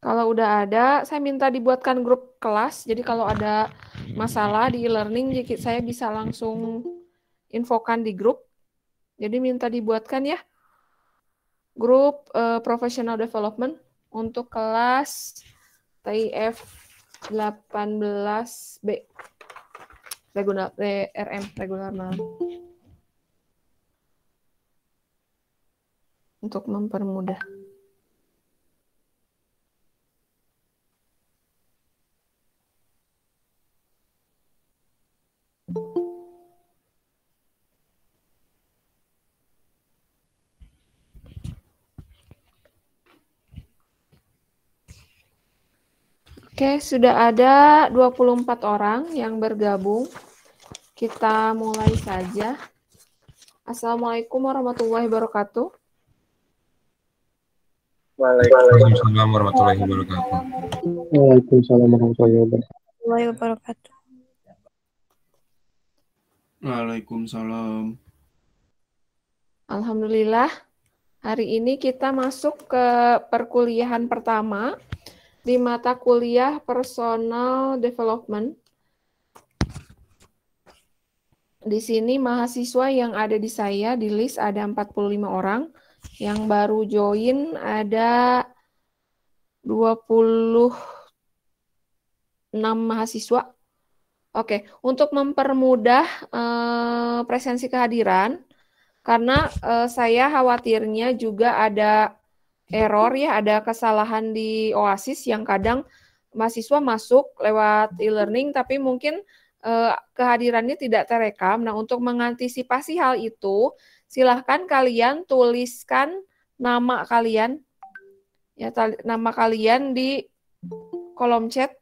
Kalau udah ada, saya minta dibuatkan grup kelas. Jadi kalau ada masalah di e-learning, saya bisa langsung infokan di grup. Jadi minta dibuatkan ya grup professional development untuk kelas TIF 18B regular RM regular malam. Untuk mempermudah. Oke, sudah ada 24 orang yang bergabung. Kita mulai saja. Assalamualaikum warahmatullahi wabarakatuh. Waalaikumsalam warahmatullahi wabarakatuh. Waalaikumsalam warahmatullahi wabarakatuh. Waalaikumsalam. Alhamdulillah, hari ini kita masuk ke perkuliahan pertama di mata kuliah Personal Development. Di sini mahasiswa yang ada di saya, di list ada 45 orang. Yang baru join ada 26 mahasiswa. Oke, untuk mempermudah presensi kehadiran, karena saya khawatirnya juga ada error ya, ada kesalahan di Oasis yang kadang mahasiswa masuk lewat e-learning, tapi mungkin kehadirannya tidak terekam. Nah, untuk mengantisipasi hal itu, silahkan kalian tuliskan nama kalian, ya, nama kalian di kolom chat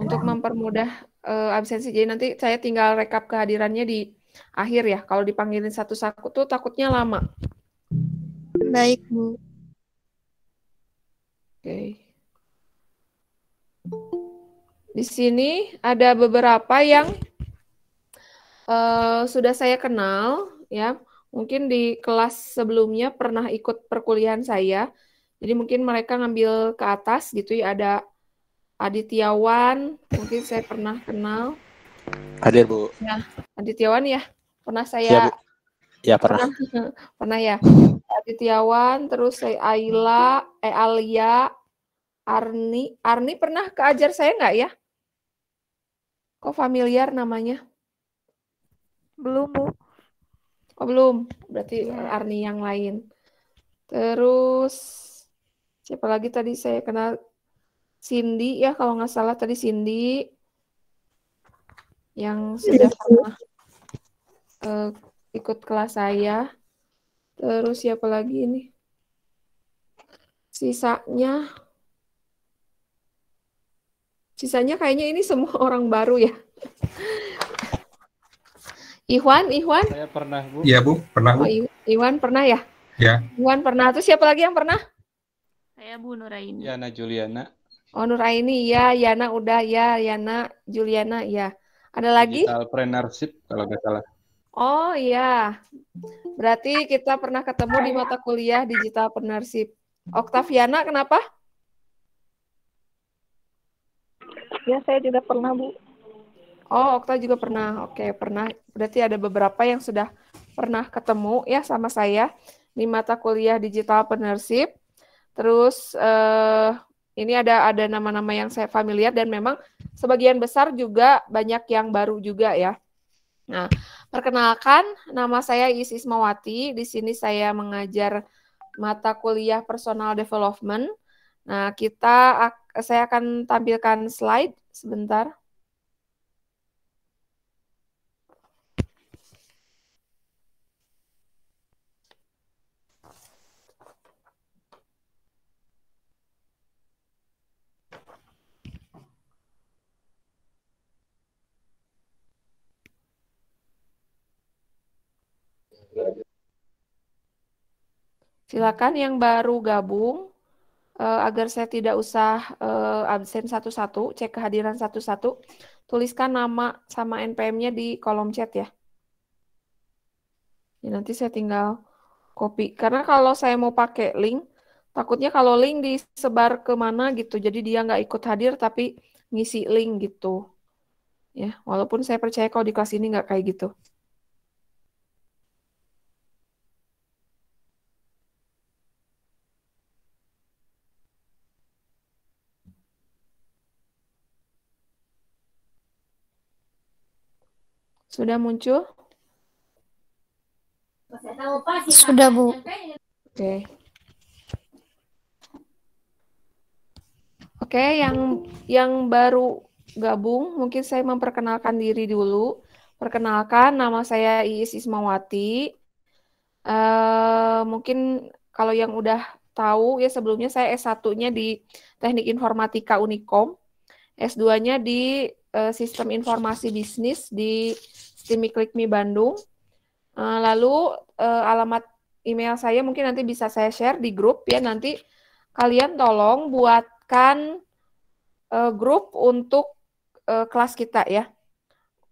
untuk mempermudah absensi. Jadi nanti saya tinggal rekap kehadirannya di akhir ya. Kalau dipanggilin satu-satu tuh takutnya lama. Baik, Bu. Oke. Di sini ada beberapa yang sudah saya kenal ya. Mungkin di kelas sebelumnya pernah ikut perkuliahan saya. Jadi mungkin mereka ngambil ke atas gitu ya. Ada Adityawan, mungkin saya pernah kenal. Hadir, Bu. Ya, Adityawan ya. Pernah saya ya, Bu. Ya, pernah. Pernah ya. Adityawan, terus saya Alia, Arni pernah keajar saya nggak ya? Kok familiar namanya? Belum, Bu. Oh, belum. Berarti Arni yang lain. Terus siapa lagi tadi saya kenal? Cindy ya, kalau nggak salah tadi Cindy yang sudah pernah ikut kelas saya. Terus siapa lagi ini? Sisanya kayaknya ini semua orang baru ya. Iwan? Saya pernah, Bu. Iya, Bu, pernah, Bu. Oh, Iwan pernah ya? Ya. Iwan pernah. Terus siapa lagi yang pernah? Saya Bu Nuraini. Yana Juliana. Oh, Nuraini ya, Yana udah ya, Yana, Juliana ya. Ada lagi? Digitalpreneurship kalau nggak salah. Oh iya. Berarti kita pernah ketemu di mata kuliah Digitalpreneurship. Oktaviana kenapa? Ya, saya juga pernah, Bu. Oh, Okta juga pernah. Oke, pernah. Berarti ada beberapa yang sudah pernah ketemu ya sama saya di mata kuliah Digitalpreneurship. Terus ini ada nama-nama yang saya familiar dan memang sebagian besar juga banyak yang baru juga ya. Nah, perkenalkan nama saya Is Ismawati. Di sini saya mengajar mata kuliah Personal Development. Nah, saya akan tampilkan slide sebentar. Silakan yang baru gabung, agar saya tidak usah absen satu-satu, cek kehadiran satu-satu, tuliskan nama sama NPM-nya di kolom chat ya. Ya, nanti saya tinggal copy. Karena kalau saya mau pakai link, takutnya kalau link disebar kemana gitu, jadi dia nggak ikut hadir tapi ngisi link gitu. Ya, walaupun saya percaya kalau di kelas ini nggak kayak gitu. Sudah muncul? Sudah, Bu. Oke. Oke, yang baru gabung, mungkin saya memperkenalkan diri dulu. Perkenalkan, nama saya Iis Ismawati. Mungkin kalau yang udah tahu ya sebelumnya saya S1-nya di Teknik Informatika Unikom, S2-nya di Sistem Informasi Bisnis di STIMIK LIKMI Bandung. Lalu alamat email saya mungkin nanti bisa saya share di grup ya. Nanti kalian tolong buatkan grup untuk kelas kita ya.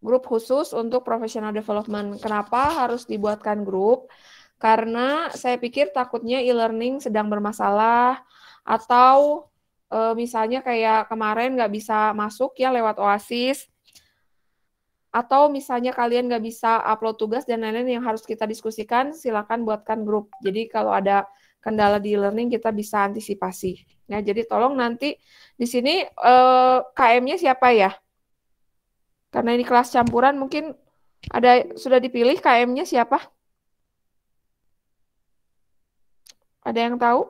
Grup khusus untuk professional development. Kenapa harus dibuatkan grup? Karena saya pikir takutnya e-learning sedang bermasalah atau misalnya kayak kemarin nggak bisa masuk ya lewat Oasis, atau misalnya kalian nggak bisa upload tugas dan lain-lain yang harus kita diskusikan, silakan buatkan grup. Jadi kalau ada kendala di e-learning kita bisa antisipasi. Nah, jadi tolong nanti di sini KM-nya siapa ya? Karena ini kelas campuran mungkin sudah dipilih KM-nya siapa? Ada yang tahu?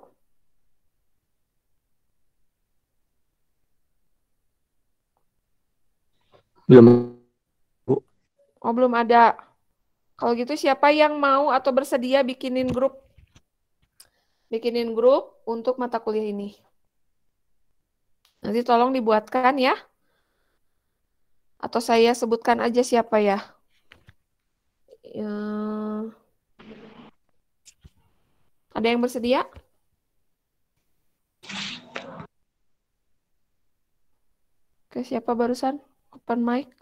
Belum. Oh, belum ada. Kalau gitu siapa yang mau atau bersedia bikinin grup? Bikinin grup untuk mata kuliah ini. Nanti tolong dibuatkan ya. Atau saya sebutkan aja siapa ya. Ada yang bersedia? Oke, siapa barusan? Open mic.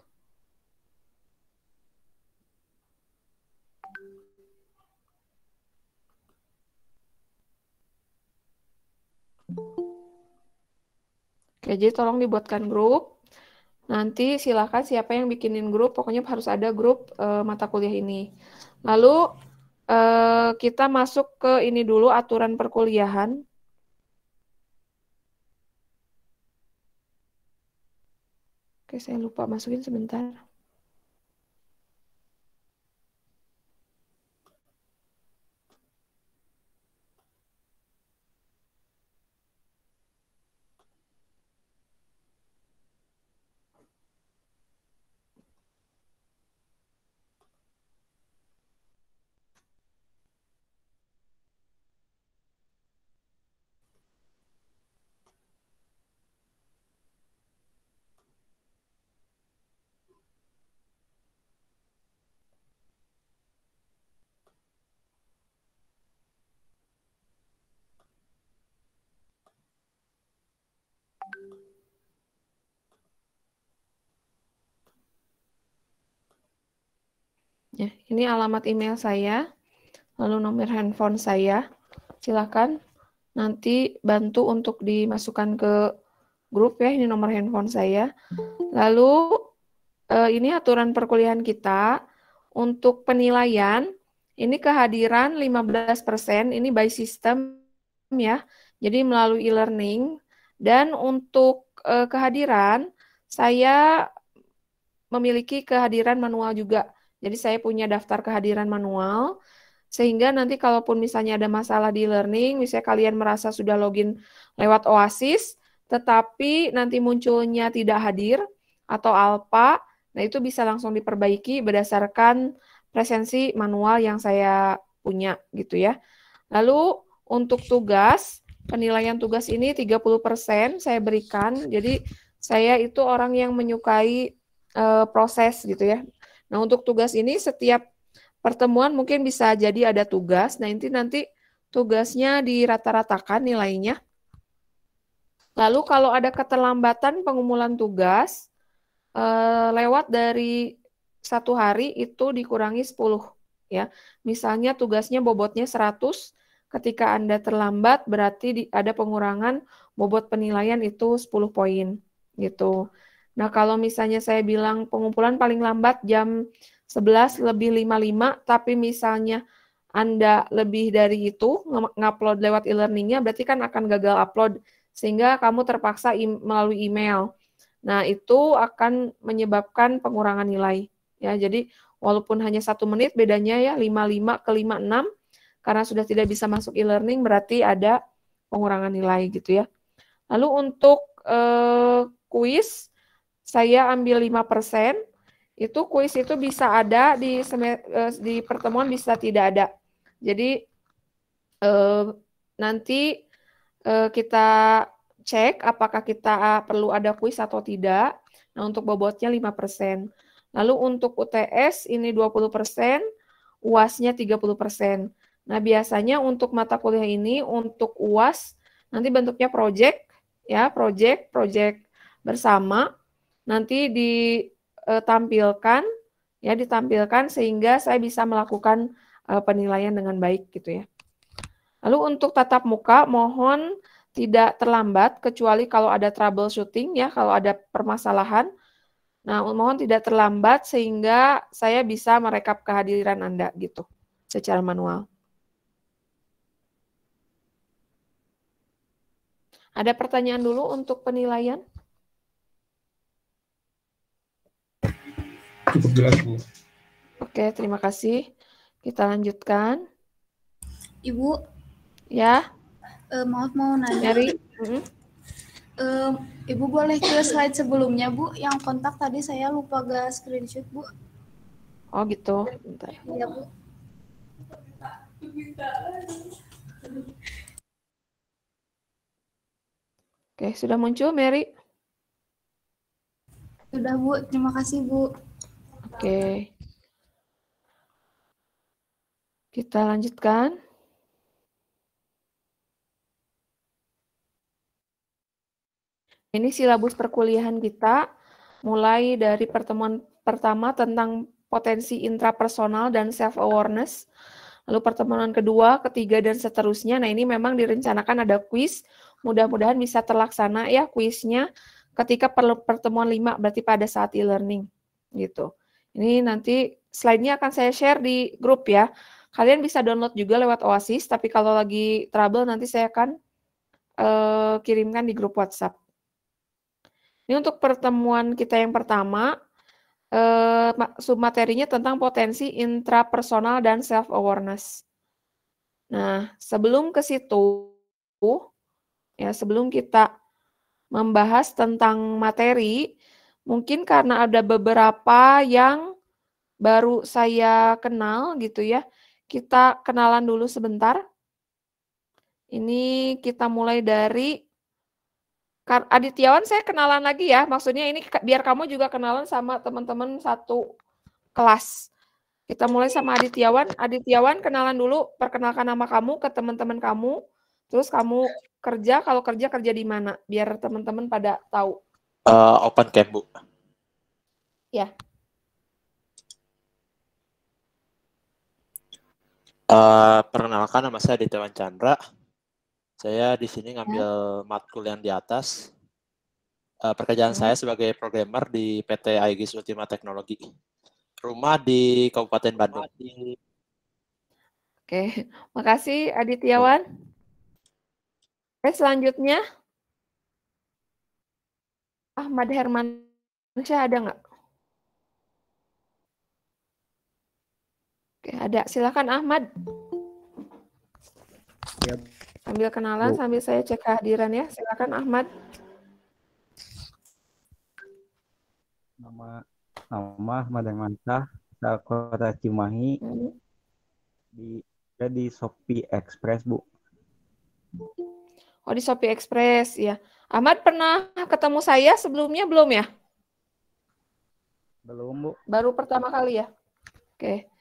Oke, jadi tolong dibuatkan grup. Nanti silakan siapa yang bikinin grup, pokoknya harus ada grup mata kuliah ini. Lalu kita masuk ke ini dulu, aturan perkuliahan. Oke, saya lupa masukin sebentar. Ya, ini alamat email saya, lalu nomor handphone saya. Silakan nanti bantu untuk dimasukkan ke grup ya, ini nomor handphone saya. Lalu ini aturan perkuliahan kita. Untuk penilaian, ini kehadiran 15%, ini by system ya, jadi melalui e-learning. Dan untuk kehadiran, saya memiliki kehadiran manual juga. Jadi saya punya daftar kehadiran manual, sehingga nanti kalaupun misalnya ada masalah di e-learning, misalnya kalian merasa sudah login lewat Oasis, tetapi nanti munculnya tidak hadir atau alpha, nah itu bisa langsung diperbaiki berdasarkan presensi manual yang saya punya gitu ya. Lalu untuk tugas, penilaian tugas ini 30% saya berikan, jadi saya itu orang yang menyukai proses gitu ya. Nah, untuk tugas ini setiap pertemuan mungkin bisa jadi ada tugas. Nah, nanti tugasnya dirata-ratakan nilainya. Lalu kalau ada keterlambatan pengumpulan tugas lewat dari 1 hari itu dikurangi 10. ya. Misalnya tugasnya bobotnya 100, ketika Anda terlambat berarti ada pengurangan bobot penilaian itu 10 poin gitu. Nah, kalau misalnya saya bilang pengumpulan paling lambat jam 11 lebih 55, tapi misalnya Anda lebih dari itu ngupload lewat e-learning-nya, berarti kan akan gagal upload, sehingga kamu terpaksa melalui email. Nah, itu akan menyebabkan pengurangan nilai. Ya, jadi walaupun hanya 1 menit, bedanya ya 55 ke 56, karena sudah tidak bisa masuk e-learning, berarti ada pengurangan nilai gitu ya. Lalu untuk kuis, saya ambil 5%, itu kuis itu bisa ada di pertemuan, bisa tidak ada. Jadi nanti kita cek apakah kita perlu ada kuis atau tidak. Nah, untuk bobotnya 5%. Lalu untuk UTS ini 20%, UAS-nya 30%. Nah, biasanya untuk mata kuliah ini, untuk UAS, nanti bentuknya project, ya, project bersama, nanti ditampilkan sehingga saya bisa melakukan penilaian dengan baik gitu ya. Lalu untuk tatap muka, mohon tidak terlambat, kecuali kalau ada troubleshooting ya, kalau ada permasalahan. Nah, mohon tidak terlambat sehingga saya bisa merekap kehadiran Anda gitu, secara manual. Ada pertanyaan dulu untuk penilaian? Cukup jelas, Bu. Oke, terima kasih. Kita lanjutkan. Ibu, Ya, maaf mau nanya. Mary. Ibu boleh ke slide sebelumnya, Bu. Yang kontak tadi saya lupa gak screenshot, Bu. Oh gitu, bentar. Iya, Bu. Oke, sudah muncul, Mary? Sudah, Bu. Terima kasih, Bu. Oke. Kita lanjutkan. Ini silabus perkuliahan kita, mulai dari pertemuan pertama tentang potensi intrapersonal dan self-awareness, lalu pertemuan kedua, ketiga, dan seterusnya. Nah, ini memang direncanakan ada kuis, mudah-mudahan bisa terlaksana ya kuisnya ketika pertemuan 5, berarti pada saat e-learning, gitu. Ini nanti slide-nya akan saya share di grup ya. Kalian bisa download juga lewat Oasis, tapi kalau lagi trouble nanti saya akan kirimkan di grup WhatsApp. Ini untuk pertemuan kita yang pertama, submaterinya tentang potensi intrapersonal dan self-awareness. Nah, sebelum ke situ, ya sebelum kita membahas tentang materi, mungkin karena ada beberapa yang baru saya kenal gitu ya, kita kenalan dulu sebentar. Ini kita mulai dari Adityawan, saya kenalan lagi ya. Maksudnya ini biar kamu juga kenalan sama teman-teman satu kelas. Kita mulai sama Adityawan. Adityawan, kenalan dulu, perkenalkan nama kamu ke teman-teman kamu. Terus kamu kerja, kalau kerja di mana? Biar teman-teman pada tahu. Open Camp, Bu. Ya. Perkenalkan, nama saya Adityawan Chandra. Saya di sini ngambil matkul yang di atas. Pekerjaan saya sebagai programmer di PT Aegis Ultima Teknologi. Rumah di Kabupaten Bandung. Oke, makasih Adityawan. Oke, selanjutnya Ahmad Hermansyah ada nggak? Oke, ada. Silakan Ahmad. Ya, Sambil kenalan, Bu. sambil saya cek kehadiran ya. Silakan Ahmad. Nama Ahmad Hermansyah, asal Kota Cimahi, di Shopee Express, Bu. Oh, di Shopee Express ya. Ahmad pernah ketemu saya sebelumnya belum ya? Belum, Bu. Baru pertama kali ya? Oke.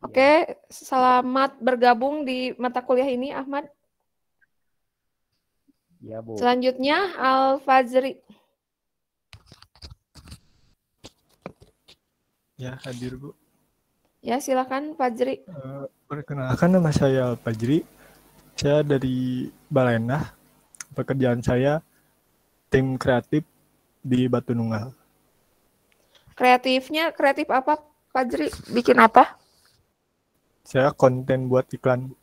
Oke, selamat bergabung di mata kuliah ini Ahmad. Ya, Bu. Selanjutnya Al-Fazri. Ya, hadir, Bu. Ya, silakan Fajri. Perkenalkan nama saya Fajri. Saya dari Balenah. Pekerjaan saya tim kreatif di Batu Nunggal. Kreatifnya kreatif apa, Fajri? Bikin apa? Saya konten buat iklan,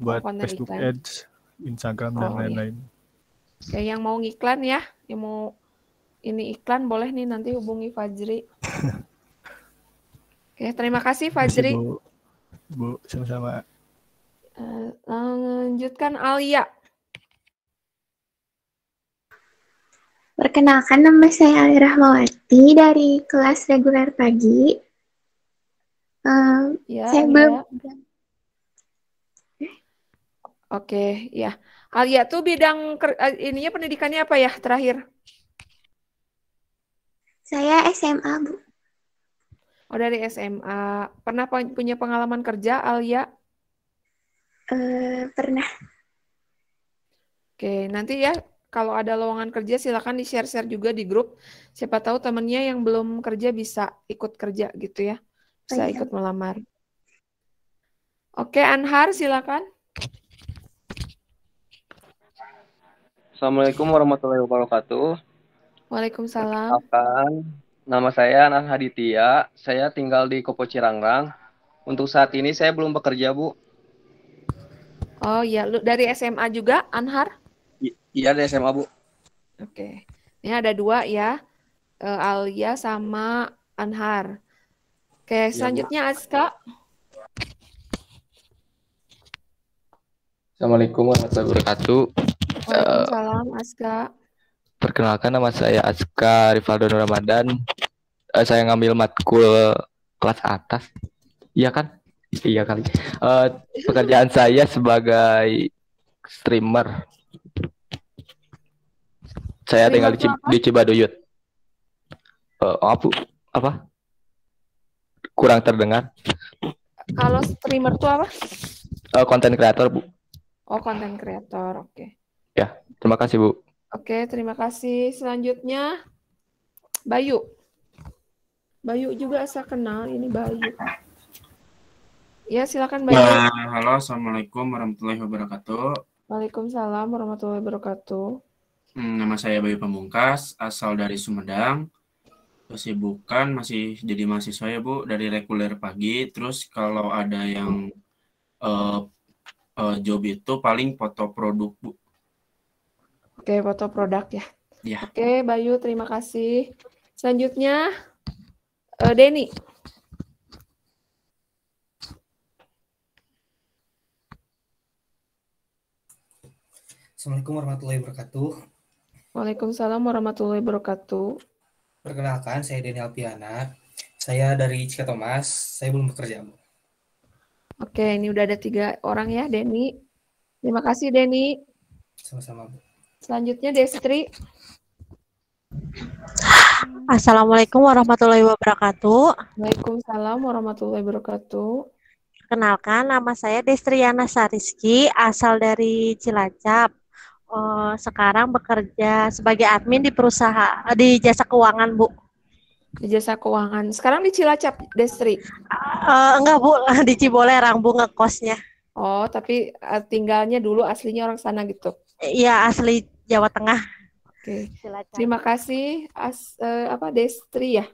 buat konten Facebook iklan. Ads, Instagram dan Oh, iya. lain-lain. Ya, yang mau ngiklan ya, yang mau ini iklan boleh nih nanti hubungi Fajri. Oke, terima kasih Terima kasih, Fajri. Bu, sama-sama. Lanjutkan Alia. Perkenalkan, nama saya Ali Rahmawati dari kelas reguler pagi. Ya, Saya Alia. belum. Oke, ya. Alia tuh bidang ininya pendidikannya apa ya terakhir? Saya SMA, Bu. Oh, dari SMA. Pernah punya pengalaman kerja, Alia? Pernah. Oke, nanti ya kalau ada lowongan kerja silakan di-share-share juga di grup. Siapa tahu temennya yang belum kerja bisa ikut kerja gitu ya. Bisa Iya. ikut melamar. Oke, Anhar silakan. Assalamualaikum warahmatullahi wabarakatuh. Waalaikumsalam. Nama saya Anas Haditya. Saya tinggal di Kopo Cirangrang. Untuk saat ini saya belum bekerja, Bu. Oh iya, lu dari SMA juga, Anhar? Iya, dari SMA, Bu. Oke. Ini ada dua ya. Alia sama Anhar. Oke, selanjutnya Aska. Assalamualaikum warahmatullahi wabarakatuh. Waalaikumsalam, Aska. Perkenalkan, nama saya Aska Rivaldo Nur Ramadan. Saya ngambil matkul kelas atas. Iya kan? Iya kali. Pekerjaan saya sebagai streamer. Saya tinggal di Cibaduyut. Apa? Kurang terdengar. Kalau streamer tuh apa? Konten kreator, Bu. Oh, konten kreator. Oke. Ya, terima kasih, Bu. Oke, terima kasih. Selanjutnya Bayu. Bayu juga saya kenal, ini Bayu. Ya, silakan Bayu. Halo, Assalamualaikum warahmatullahi wabarakatuh. Waalaikumsalam warahmatullahi wabarakatuh. Nama saya Bayu Pamungkas, asal dari Sumedang. Kesibukan masih jadi mahasiswa ya, Bu, dari reguler pagi. Terus kalau ada yang job itu paling foto produk, Bu. Oke, foto produk ya. Ya. Oke, Bayu, terima kasih. Selanjutnya, Denny. Assalamualaikum warahmatullahi wabarakatuh. Waalaikumsalam warahmatullahi wabarakatuh. Perkenalkan, saya Denny Alpiana. Saya dari Cikatomas. Saya belum bekerja, Bu. Oke, ini udah ada 3 orang ya, Denny. Terima kasih, Denny. Sama-sama, Bu. Selanjutnya, Destri. Assalamualaikum warahmatullahi wabarakatuh. Waalaikumsalam warahmatullahi wabarakatuh. Kenalkan, nama saya Destriana Sariski, asal dari Cilacap. Sekarang bekerja sebagai admin di perusahaan di jasa keuangan, Bu. Di jasa keuangan. Sekarang di Cilacap, Destri? Enggak, Bu, di Cibolerang, Bu, ngekosnya. Oh, tapi tinggalnya dulu aslinya orang sana gitu? Iya, asli Jawa Tengah. Oke. Terima kasih, Destri ya.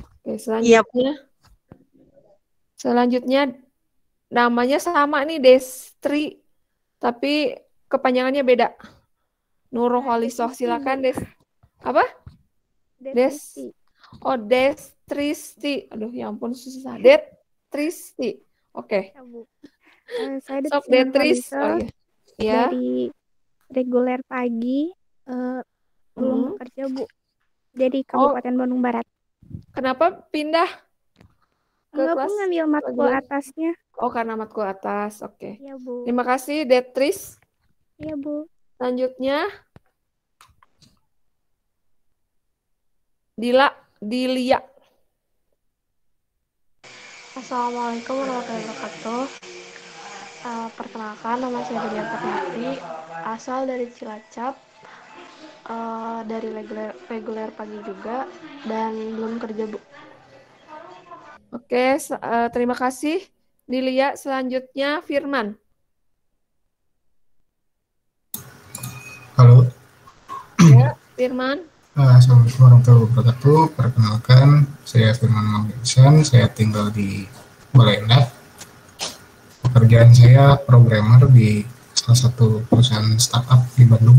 Oke, Iya, selanjutnya. Selanjutnya namanya sama nih, Destri, tapi kepanjangannya beda. Nurul Holisoh, silakan apa? Oh, Destristi. Aduh, ya ampun susah. Detristi. Oke. Saya Sok Detris. Oh, ya. Dari reguler pagi, belum bekerja, Bu. Dari Kabupaten Bandung Barat. Kenapa pindah ke Enggak, kelas? Bu, ngambil matkul atasnya. Oh, karena matkul atas. Oke. Iya, Bu. Terima kasih, Detris. Iya, Bu. Selanjutnya, Dilia. Assalamualaikum warahmatullahi wabarakatuh. Perkenalkan, nama saya Dilia Fatmawati, asal dari Cilacap, dari reguler pagi juga, dan belum kerja, Bu. Oke, terima kasih Dilia. Selanjutnya Firman. Halo, Ya, Firman. Assalamualaikum warahmatullahi wabarakatuh. Perkenalkan, saya Firman Mahmudsan. Saya tinggal di Balai Endah. Pekerjaan saya programmer di salah satu perusahaan startup di Bandung.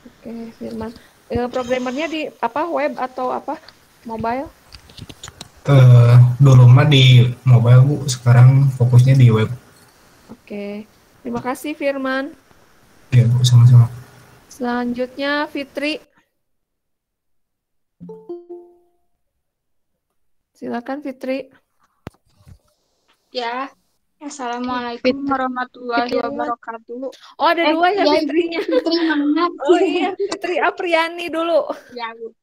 Oke, Firman. Programmernya di apa? Web atau apa? Mobile? Dulu mah di mobile, Bu. Sekarang fokusnya di web. Oke, terima kasih Firman. Ya, Bu, sama-sama. Selanjutnya Fitri. Silakan Fitri. Ya, Assalamualaikum warahmatullahi wabarakatuh. Oh, ada dua ya iya, Fitrinya. Fitri mana? Oh iya, Fitri Apriani dulu. Ya, Bu.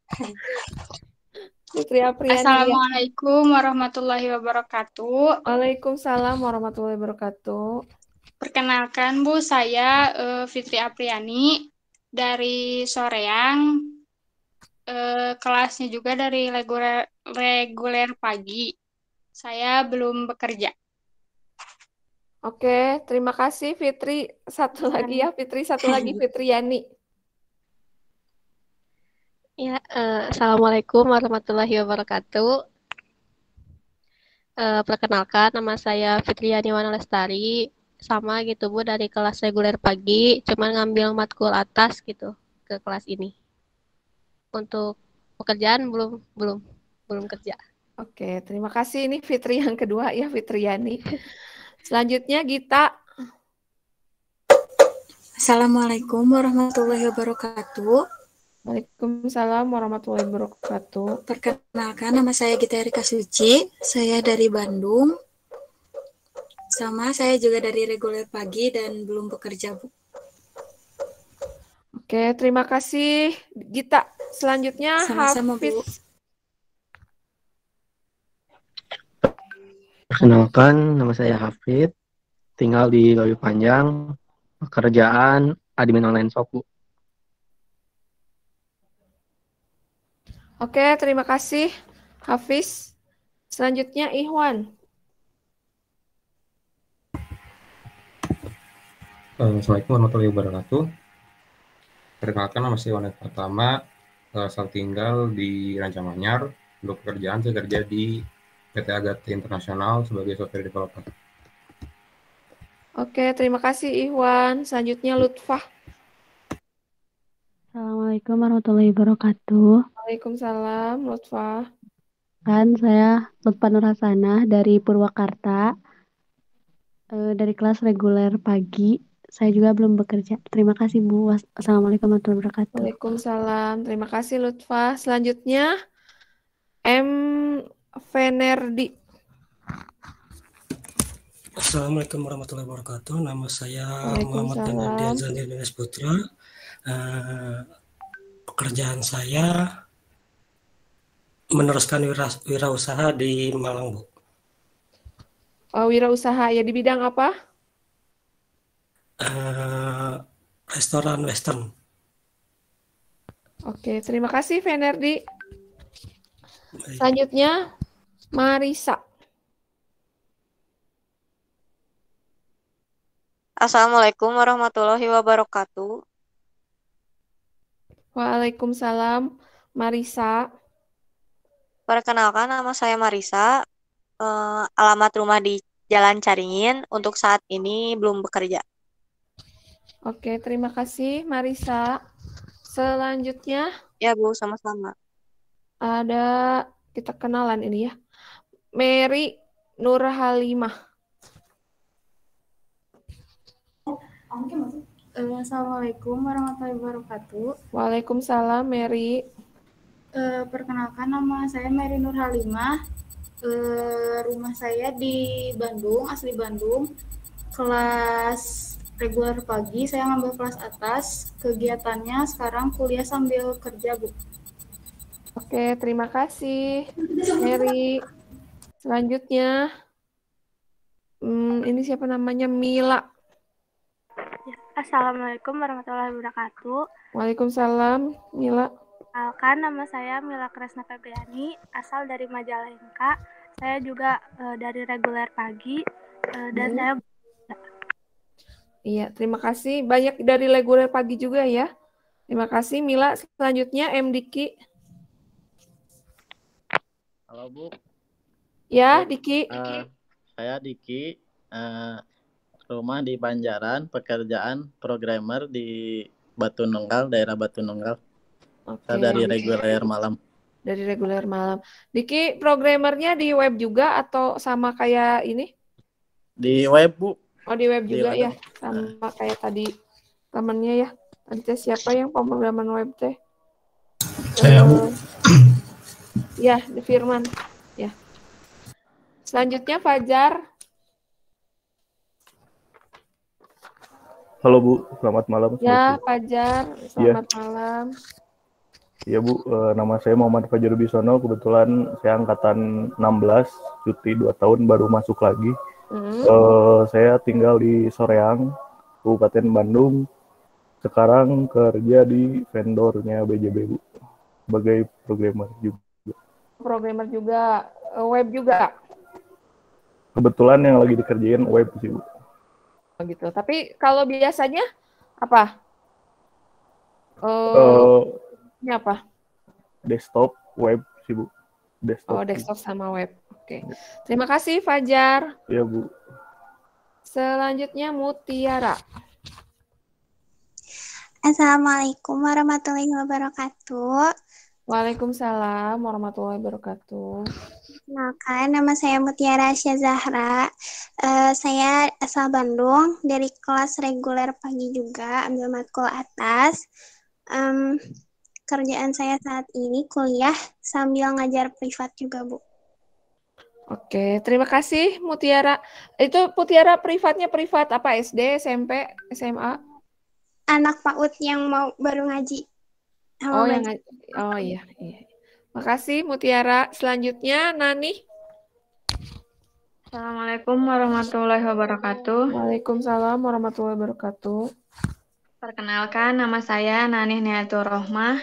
Fitri Apriani. Assalamualaikum warahmatullahi wabarakatuh. Waalaikumsalam warahmatullahi wabarakatuh. Perkenalkan Bu, saya Fitri Apriani dari Soreang. Kelasnya juga dari reguler pagi. Saya belum bekerja. Oke, terima kasih Fitri. Satu lagi ya Fitri, satu lagi Fitriani. Ya, Assalamualaikum warahmatullahi wabarakatuh. Perkenalkan, nama saya Fitriani Wana Lestari. Sama gitu Bu, dari kelas reguler pagi, cuman ngambil matkul atas gitu ke kelas ini. Untuk pekerjaan belum kerja. Oke, terima kasih. Ini Fitri yang kedua ya, Fitriani. Selanjutnya Gita. Assalamualaikum warahmatullahi wabarakatuh. Waalaikumsalam warahmatullahi wabarakatuh. Perkenalkan, nama saya Gita Erika Suci. Saya dari Bandung. Sama, saya juga dari reguler pagi dan belum bekerja, Bu. Oke, terima kasih Gita. Selanjutnya Sama-sama, Hafiz. Bu. Perkenalkan, nama saya Hafid, tinggal di Gawi Panjang, pekerjaan admin online shop, Bu. Oke, terima kasih Hafiz. Selanjutnya Ihwan. Assalamualaikum warahmatullahi wabarakatuh. Perkenalkan, nama saya Wanet Pertama, asal tinggal di Rancamanyar. Untuk pekerjaan saya kerja di PT Agate Internasional sebagai software developer. Oke, terima kasih Ihwan. Selanjutnya Lutfah. Assalamualaikum warahmatullahi wabarakatuh. Waalaikumsalam Lutfah. Kan saya Lutfa Nurhasanah dari Purwakarta, dari kelas reguler pagi. Saya juga belum bekerja. Terima kasih Bu. Assalamualaikum warahmatullahi wabarakatuh. Waalaikumsalam. Terima kasih Lutfah. Selanjutnya M. Venerdi. Assalamualaikum warahmatullahi wabarakatuh. Nama saya Muhammad Venerdi Azani Dinas Putra. Pekerjaan saya meneruskan wirausaha di Malang, Bu. Wirausaha ya di bidang apa? Restoran Western. Oke, terima kasih Venerdi. Selanjutnya Marisa. Assalamualaikum warahmatullahi wabarakatuh. Waalaikumsalam Marisa. Perkenalkan, nama saya Marisa. Alamat rumah di Jalan Caringin. Untuk saat ini belum bekerja. Oke, terima kasih Marisa. Selanjutnya. Ya Bu, sama-sama. Ada, kita kenalan ini ya. Mary Nurhalimah. Assalamualaikum warahmatullahi wabarakatuh. Waalaikumsalam Mary. Perkenalkan, nama saya Mary Nurhalimah. Rumah saya di Bandung, asli Bandung. Kelas reguler pagi, saya ngambil kelas atas. Kegiatannya sekarang kuliah sambil kerja, Bu. Oke, terima kasih Mary. Selanjutnya, ini siapa namanya? Mila. Assalamualaikum warahmatullahi wabarakatuh. Waalaikumsalam, Mila. Perkenalkan, nama saya Mila Kresna Febriani, asal dari Majalengka. Saya juga dari reguler pagi dan saya Iya, terima kasih. Banyak dari reguler pagi juga ya. Terima kasih Mila. Selanjutnya M. Diki. Halo Bu. Ya, Diki. Saya Diki, rumah di Banjaran, pekerjaan programmer di Batu Nunggal, daerah Batu Nunggal. Saya dari reguler malam. Dari reguler malam. Diki, programmernya di web juga atau sama kayak ini? Di web, Bu. Oh, di web Di juga web. ya. Sama kayak tadi temennya ya. Tadi teh siapa yang pemrograman web teh? Saya, Bu. Ya, di Firman. Ya. Selanjutnya Fajar. Halo Bu, selamat malam. Ya, Fajar. Selamat malam. Iya Bu, nama saya Muhammad Fajar Bisono. Kebetulan saya angkatan 16, cuti 2 tahun baru masuk lagi. Saya tinggal di Soreang, Kabupaten Bandung. Sekarang kerja di vendornya BJB Bu, sebagai programmer juga. Programmer juga, web juga. Kebetulan yang lagi dikerjain web sih Bu. Oh, gitu. Tapi kalau biasanya apa? Ini apa? Desktop, web sih Bu. Desktop. Oh, desktop sama web. Oke. Terima kasih Fajar. Iya Bu. Selanjutnya Mutiara. Assalamualaikum warahmatullahi wabarakatuh. Waalaikumsalam warahmatullahi wabarakatuh. Kenalkan, nama saya Mutiara Asya Zahra. Saya asal Bandung, dari kelas reguler pagi juga, ambil matkul atas. Kerjaan saya saat ini kuliah sambil ngajar privat juga, Bu. Oke, terima kasih Mutiara. Itu Mutiara privatnya privat apa? SD, SMP, SMA? Anak PAUD yang mau baru ngaji. Oh, iya. Makasih Mutiara. Selanjutnya Nani. Assalamualaikum warahmatullahi wabarakatuh. Waalaikumsalam warahmatullahi wabarakatuh. Perkenalkan, nama saya Nanih Niatur Rohmah,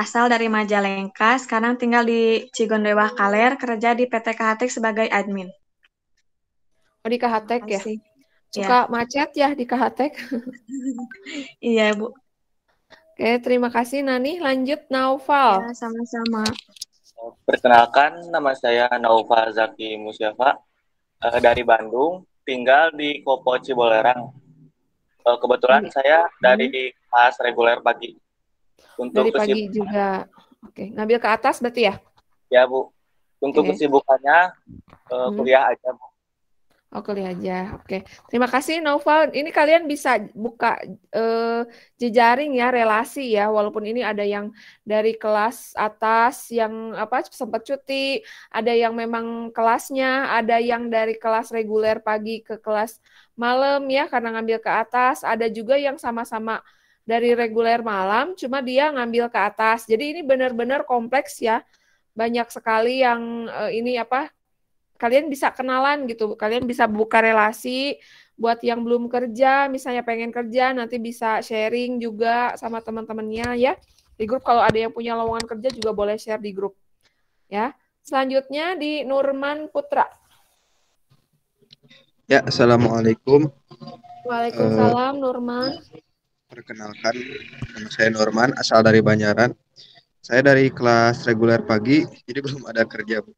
asal dari Majalengka, sekarang tinggal di Cigondewa Kaler, kerja di PT KHTEK sebagai admin. Oh, di KHTEK ya? Suka macet ya di KHTEK? Iya, Bu. Oke, terima kasih Nani. Lanjut Naufal. Ya, sama-sama. Perkenalkan, nama saya Naufal Zaki Musyafa, dari Bandung, tinggal di Kopo Cibolerang. Kebetulan saya dari kelas reguler pagi. Untuk dari pagi juga. Oke, ngambil ke atas berarti ya? Ya, Bu. Untuk kesibukannya kuliah aja, Bu. Oh, kuliah aja. Oke. Terima kasih Naufal. Ini kalian bisa buka jejaring ya, relasi ya. Walaupun ini ada yang dari kelas atas yang sempat cuti, ada yang memang kelasnya, ada yang dari kelas reguler pagi ke kelas malam ya karena ngambil ke atas, ada juga yang sama-sama dari reguler malam cuma dia ngambil ke atas. Jadi ini benar-benar kompleks ya. Banyak sekali yang kalian bisa kenalan gitu, kalian bisa buka relasi buat yang belum kerja, misalnya pengen kerja, nanti bisa sharing juga sama teman-temannya ya. Di grup kalau ada yang punya lowongan kerja juga boleh share di grup. Ya. Selanjutnya di Nurman Putra. Ya, Assalamualaikum. Waalaikumsalam Nurman. Perkenalkan, nama saya Nurman, asal dari Banjaran. Saya dari kelas reguler pagi, jadi belum ada kerja, Bu.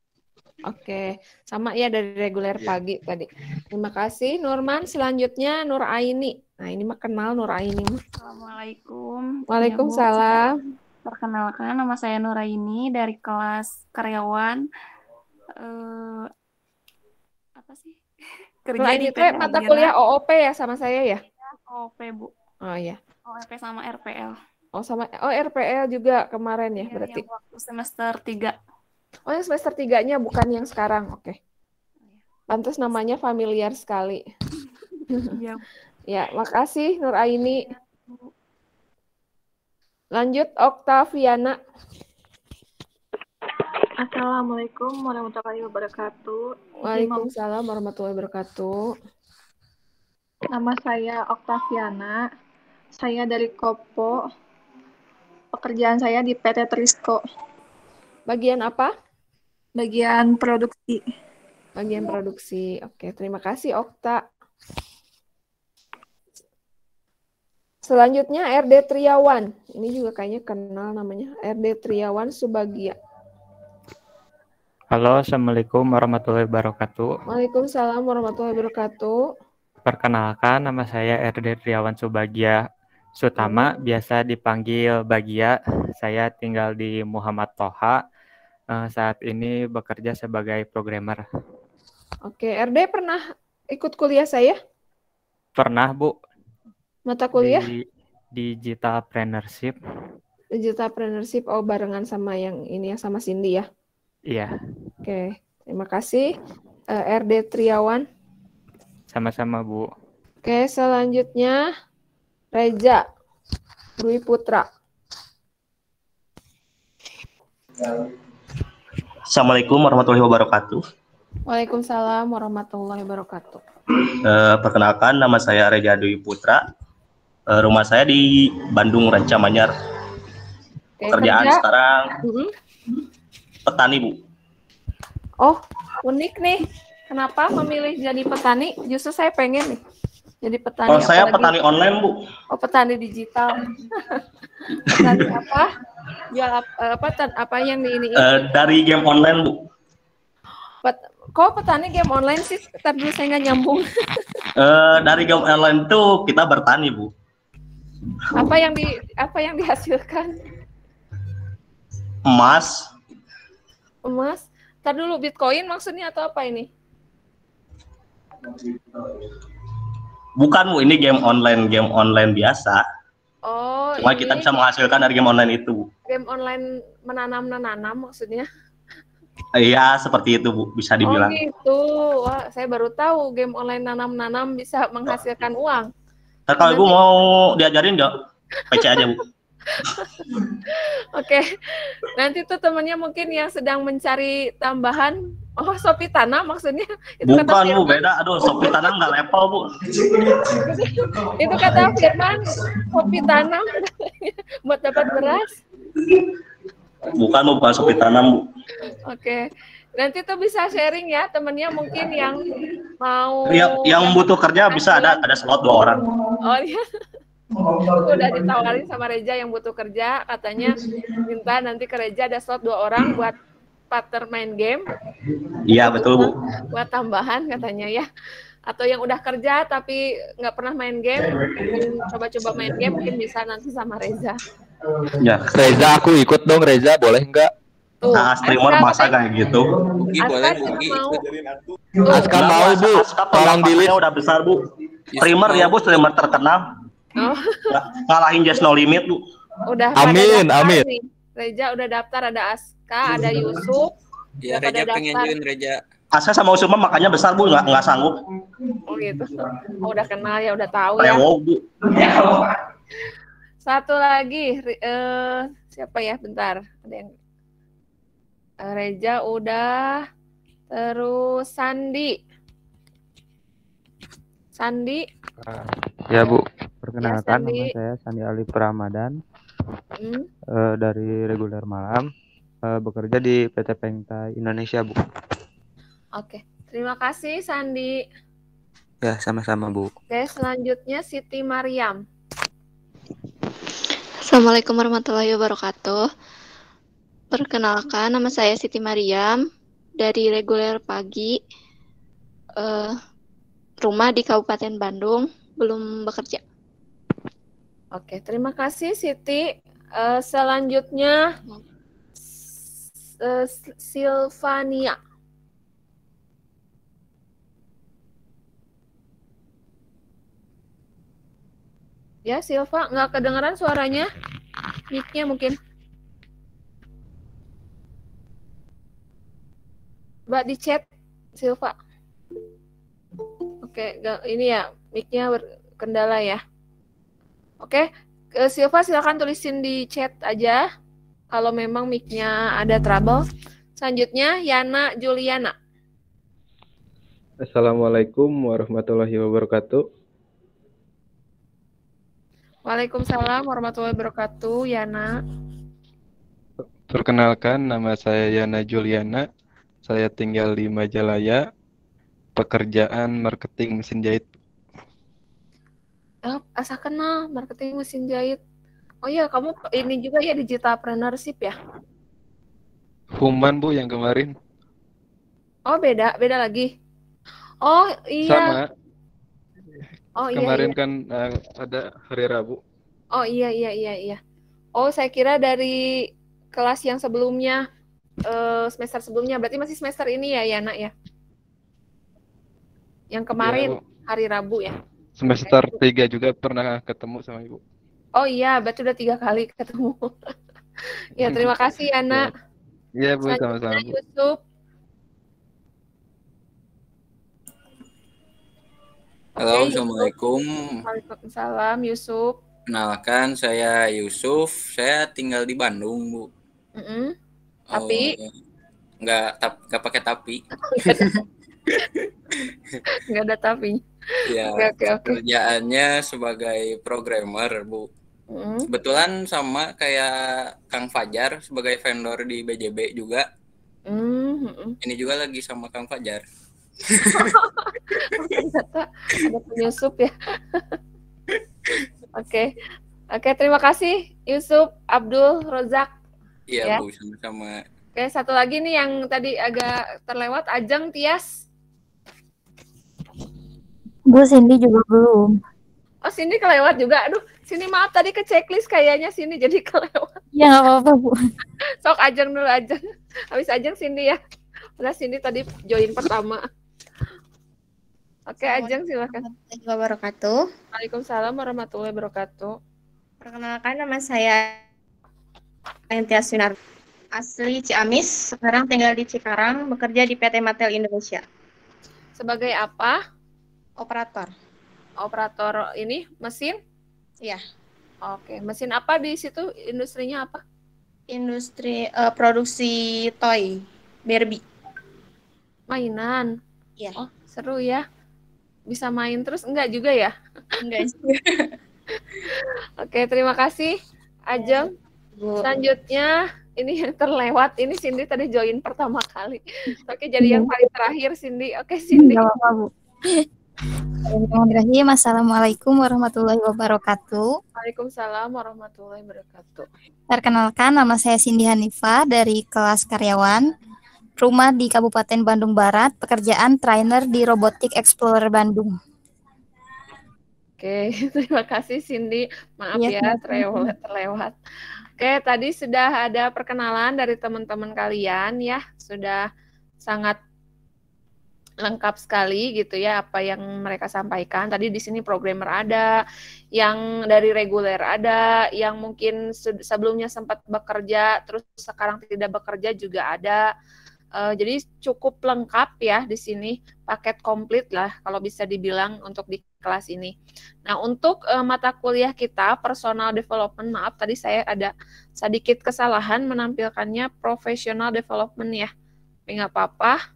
Oke, sama ya dari reguler pagi tadi. Terima kasih Nurman. Selanjutnya Nur Aini. Nah ini mah kenal Nur Aini. Assalamualaikum. Waalaikumsalam. Ya, perkenalkan, nama saya Nur Aini dari kelas karyawan. Apa sih? Kerja Nur di Aini PT mata Agira. kuliah OOP ya sama saya ya? OOP, Bu. Oh iya. OOP sama RPL. RPL juga kemarin ya berarti. Yang waktu semester 3. Oh, yang semester 3-nya bukan yang sekarang. Oke. Pantas namanya familiar sekali. Iya. Ya, makasih Nur Aini. Lanjut Oktaviana. Assalamualaikum warahmatullahi wabarakatuh. Waalaikumsalam warahmatullahi wabarakatuh. Nama saya Oktaviana. Saya dari Kopo. pekerjaan saya di PT Trisco. Bagian apa? Bagian produksi. Bagian produksi. Oke, terima kasih Okta. Selanjutnya RD Triawan. Ini juga kayaknya kenal namanya. RD Triawan Subagia. Halo, Assalamualaikum warahmatullahi wabarakatuh. Waalaikumsalam warahmatullahi wabarakatuh. Perkenalkan, nama saya RD Triawan Subagia Sutama, biasa dipanggil Bagia. Saya tinggal di Muhammad Toha. Saat ini bekerja sebagai programmer. Oke, RD pernah ikut kuliah saya? Pernah, Bu. Mata kuliah? Di Digitalpreneurship. Digitalpreneurship, oh barengan sama yang ini ya, sama Cindy ya? Iya. Oke, terima kasih RD Triawan. Sama-sama, Bu. Oke, selanjutnya Reza Dwi Putra. Assalamualaikum warahmatullahi wabarakatuh. Waalaikumsalam warahmatullahi wabarakatuh. Perkenalkan, nama saya Reza Dwi Putra. Rumah saya di Bandung, Rancamanyar. Pekerjaan kerja. sekarang petani, Bu. Oh, unik nih. Kenapa memilih jadi petani? Justru saya pengen nih jadi petani. Oh, saya apalagi- petani online, Bu. Oh, petani digital. Petani apa? Jual apa yang di ini? Dari game online, Bu. Kok petani game online sih? Ntar dulu saya nggak nyambung. Dari game online itu kita bertani, Bu. Apa yang dihasilkan? Emas. Emas? Ntar dulu Bitcoin maksudnya atau apa ini? Bukan, Bu, ini game online biasa. Oh, Cuma ini kita bisa menghasilkan dari game online itu, Bu. game online menanam maksudnya. Iya, seperti itu, Bu, bisa dibilang. Oh gitu. Wah, saya baru tahu game online nanam bisa menghasilkan uang. Ntar kalau Ibu mau diajarin nggak? PC aja, Bu. Oke, nanti tuh temennya mungkin yang sedang mencari tambahan. Oh, Shopee Tanam maksudnya? Itu Bukan, kata Bu, Firman. beda. Aduh, Shopee Tanam nggak level, Bu. Itu kata Firman, Shopee Tanam buat dapat beras. Bukan, Bu, bukan Shopee Tanam, Bu. Oke, nanti tuh bisa sharing ya temennya mungkin yang mau. Yang butuh kerja bisa ada slot 2 orang. Oh iya. Udah ditawarin sama Reza yang butuh kerja, katanya minta nanti ke Reza ada slot 2 orang buat partner main game. Iya, betul, Bu. Buat tambahan katanya ya. Atau yang udah kerja tapi nggak pernah main game, mungkin coba-coba main game mungkin bisa nanti sama Reza. Ya. Reza, aku ikut dong Reza, boleh nggak? Tuh, Nah, streamer masa kayak gitu. Aska mau, Bu. Tolong Pendapatnya udah besar, Bu. Streamer ya, Bu, streamer terkenal. Oh. Ngalahin Just No Limit, Bu. Udah Amin, pada daftar amin. nih. Reza udah daftar, ada Aska, ada Yusuf. Ya, udah pada Reza pengen daftar. join, Reza. Asa sama Usuma makanya besar, Bu, nggak sanggup. Oh gitu. Oh, udah kenal ya, udah tahu ya. Kayak wow, Bu. Satu lagi, siapa ya? Bentar, ada yang Reza udah, terus Sandi. Ya, Bu. Perkenalkan, Sandi. nama saya Sandi Ali Ramadan. Hmm. Dari reguler malam. Bekerja di PT Pengta Indonesia, Bu. Oke, terima kasih Sandi. Ya, sama-sama, Bu. Oke, selanjutnya Siti Mariam. Assalamualaikum warahmatullahi wabarakatuh. Perkenalkan, nama saya Siti Mariam dari reguler pagi. Rumah di Kabupaten Bandung, belum bekerja. Oke, terima kasih Siti. Selanjutnya Silvania. Ya, Silva, nggak kedengeran suaranya? Mic-nya mungkin. Mbak di chat, Silva. Oke, ini ya, mic-nya berkendala ya. Oke, Silva silakan tulisin di chat aja kalau memang mic-nya ada trouble. Selanjutnya Yana Juliana. Assalamualaikum warahmatullahi wabarakatuh. Waalaikumsalam warahmatullahi wabarakatuh, Yana. Perkenalkan, nama saya Yana Juliana. Saya tinggal di Majalaya. Pekerjaan marketing mesin jahit. Asa kenal marketing mesin jahit. Oh iya, kamu ini juga ya digitalpreneurship ya? Human Bu yang kemarin. Oh beda lagi. Oh iya. Sama. Oh iya. Kemarin Iya. kan ada hari Rabu. Oh iya. Oh saya kira dari kelas yang sebelumnya, semester sebelumnya. Berarti masih semester ini ya Yana ya? Yang kemarin Ya, hari Rabu ya? semester 3 juga pernah ketemu sama Ibu. Oh iya, berarti udah 3 kali ketemu. Ya terima kasih Yana. Iya Bu, Selanjutnya sama-sama Bu. Yusuf. Halo, Assalamualaikum. Waalaikumsalam, Yusuf. Kenalkan, saya Yusuf. Saya tinggal di Bandung, Bu. Tapi? Nggak pakai tapi. Nggak ada tapi. Ya, Oke. kerjaannya sebagai programmer, Bu. Kebetulan sama kayak Kang Fajar sebagai vendor di BJB juga. Ini juga lagi sama Kang Fajar. Ternyata ada penyusup ya. Oke, terima kasih Yusuf Abdul Rozak. Iya ya. Bu, sama-sama. Oke, satu lagi nih yang tadi agak terlewat, Ajeng Tias. Bu, Cindy juga belum. Oh, Cindy kelewat juga. Aduh, Cindy maaf tadi ke checklist kayaknya Cindy jadi kelewat. Ya nggak apa-apa Bu. Sok Ajeng dulu Ajeng. Habis Ajeng Cindy ya. Udah Cindy tadi join pertama. Oke, Ajeng silakan. Assalamualaikum warahmatullahi wabarakatuh. Waalaikumsalam warahmatullahi wabarakatuh. Perkenalkan, nama saya Tias Sunar. Asli Ciamis, sekarang tinggal di Cikarang, bekerja di PT Mattel Indonesia. Sebagai apa? Operator. Operator ini mesin? Iya. Oke, mesin apa di situ? Industrinya apa? Industri produksi toy, Barbie. Mainan? Iya. Oh, seru ya. Bisa main terus? Enggak juga ya? Enggak. Oke, terima kasih Ajeng. Selanjutnya, ini yang terlewat. Ini Cindy tadi join pertama kali. Oke, jadi yang paling terakhir Cindy. Oke, Cindy. Nggak apa-apa Bu. Bismillahirrahmanirrahim. Assalamualaikum warahmatullahi wabarakatuh. Waalaikumsalam warahmatullahi wabarakatuh. Perkenalkan, nama saya Cindy Hanifah dari kelas karyawan. Rumah di Kabupaten Bandung Barat. Pekerjaan trainer di Robotic Explorer Bandung. Oke, terima kasih Cindy. Maaf Ya, ya terlewat. Oke, tadi sudah ada perkenalan dari teman-teman kalian ya. Sudah sangat lengkap sekali gitu ya apa yang mereka sampaikan. Tadi di sini programmer ada, yang dari reguler ada, yang mungkin sebelumnya sempat bekerja terus sekarang tidak bekerja juga ada. Jadi cukup lengkap ya di sini, paket komplit lah kalau bisa dibilang untuk di kelas ini. Nah, untuk mata kuliah kita personal development, maaf tadi saya ada sedikit kesalahan menampilkannya professional development ya. Tapi nggak apa-apa.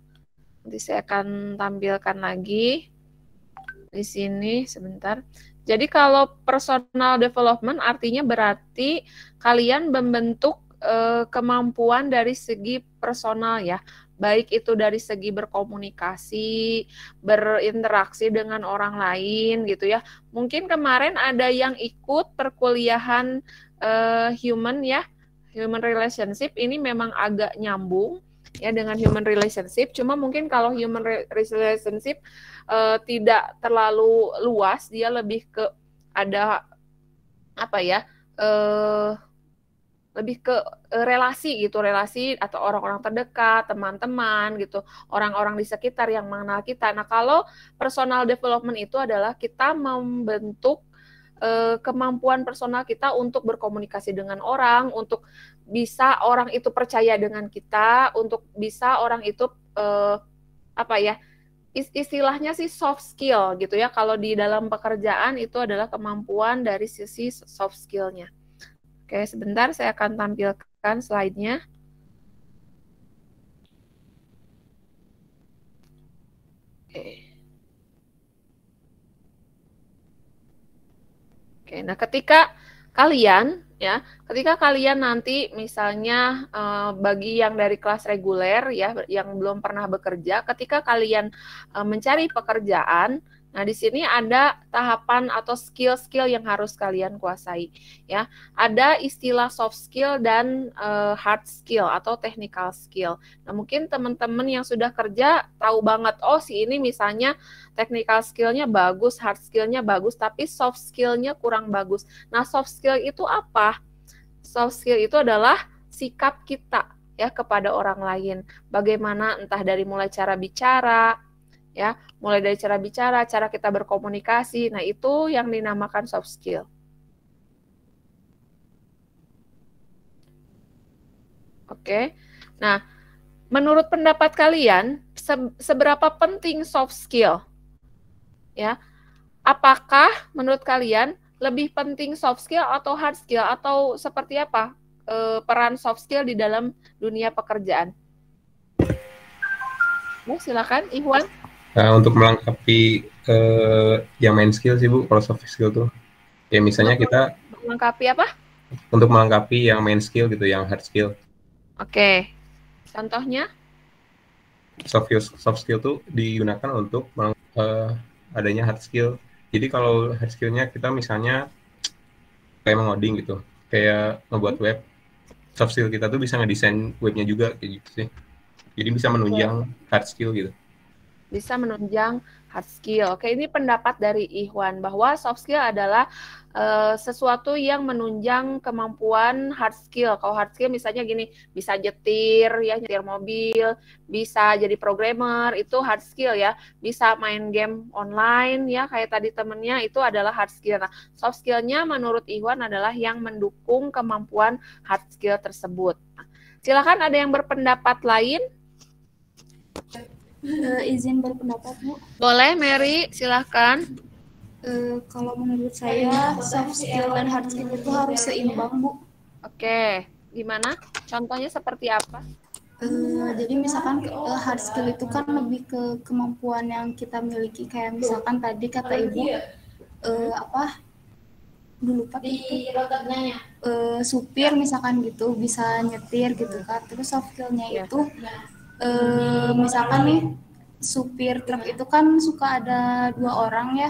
Nanti saya akan tampilkan lagi di sini sebentar. Jadi kalau personal development artinya berarti kalian membentuk kemampuan dari segi personal ya, baik itu dari segi berkomunikasi, berinteraksi dengan orang lain gitu ya. Mungkin kemarin ada yang ikut perkuliahan human relationship, ini memang agak nyambung ya dengan human relationship, cuma mungkin kalau human relationship tidak terlalu luas, dia lebih ke ada apa ya, lebih ke relasi gitu, relasi atau orang-orang terdekat, teman-teman gitu, orang-orang di sekitar yang mengenal kita. Nah, kalau personal development itu adalah kita membentuk kemampuan personal kita untuk berkomunikasi dengan orang, untuk bisa orang itu percaya dengan kita, untuk bisa orang itu apa ya, istilahnya sih soft skill gitu ya. Kalau di dalam pekerjaan itu adalah kemampuan dari sisi soft skill-nya. Oke, sebentar saya akan tampilkan slide-nya. Oke, nah ketika kalian Ya, ketika kalian nanti misalnya bagi yang dari kelas reguler ya, yang belum pernah bekerja, ketika kalian mencari pekerjaan, nah di sini ada tahapan atau skill-skill yang harus kalian kuasai. Ya, ada istilah soft skill dan hard skill atau technical skill. Nah, mungkin teman-teman yang sudah kerja tahu banget, oh si ini misalnya technical skill-nya bagus, hard skill-nya bagus, tapi soft skill-nya kurang bagus. Nah, soft skill itu apa? Soft skill itu adalah sikap kita ya kepada orang lain. Bagaimana entah dari mulai cara bicara, ya, mulai dari cara bicara, cara kita berkomunikasi. Nah, itu yang dinamakan soft skill. Oke. Nah, menurut pendapat kalian, seberapa penting soft skill? Ya, apakah menurut kalian lebih penting soft skill atau hard skill atau seperti apa peran soft skill di dalam dunia pekerjaan? Ya, silakan, Ikhwan. Untuk melengkapi yang main skill sih Bu, kalau soft skill tuh, ya misalnya kita melengkapi apa? Untuk melengkapi yang main skill gitu, yang hard skill. Oke, contohnya? Soft skill tuh digunakan untuk adanya hard skill. Jadi kalau hard skill-nya kita misalnya kayak mengoding gitu, kayak ngebuat web, soft skill kita tuh bisa ngedesain webnya juga kayak gitu sih. Jadi bisa menunjang hard skill gitu. Bisa menunjang hard skill. Oke, ini pendapat dari Ikhwan bahwa soft skill adalah sesuatu yang menunjang kemampuan hard skill. Kalau hard skill misalnya gini, bisa nyetir ya, nyetir mobil, bisa jadi programmer, itu hard skill ya. Bisa main game online ya, kayak tadi temennya, itu adalah hard skill. Nah, soft skill-nya menurut Ikhwan adalah yang mendukung kemampuan hard skill tersebut. Nah, silakan ada yang berpendapat lain? Izin berpendapat, Bu. Boleh, Mary, silahkan. Kalau menurut saya, soft skill dan hard skill itu harus seimbang, Bu. Oke, gimana? Contohnya seperti apa? Jadi misalkan hard skill itu kan lebih ke kemampuan yang kita miliki, kayak misalkan tadi kata Ibu, supir misalkan gitu, bisa nyetir gitu kan. Terus soft skill-nya itu misalkan nih supir truk itu kan suka ada 2 orang ya,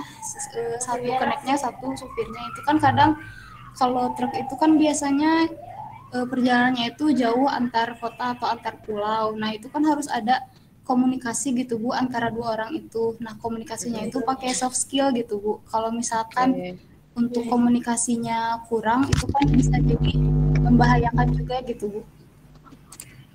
satu keneknya, satu supirnya. Itu kan kadang kalau truk itu kan biasanya perjalanannya itu jauh antar kota atau antar pulau. Nah, itu kan harus ada komunikasi gitu, Bu, antara 2 orang itu. Nah, komunikasinya itu pakai soft skill gitu, Bu. Kalau misalkan untuk komunikasinya kurang, itu kan bisa jadi membahayakan juga gitu, Bu.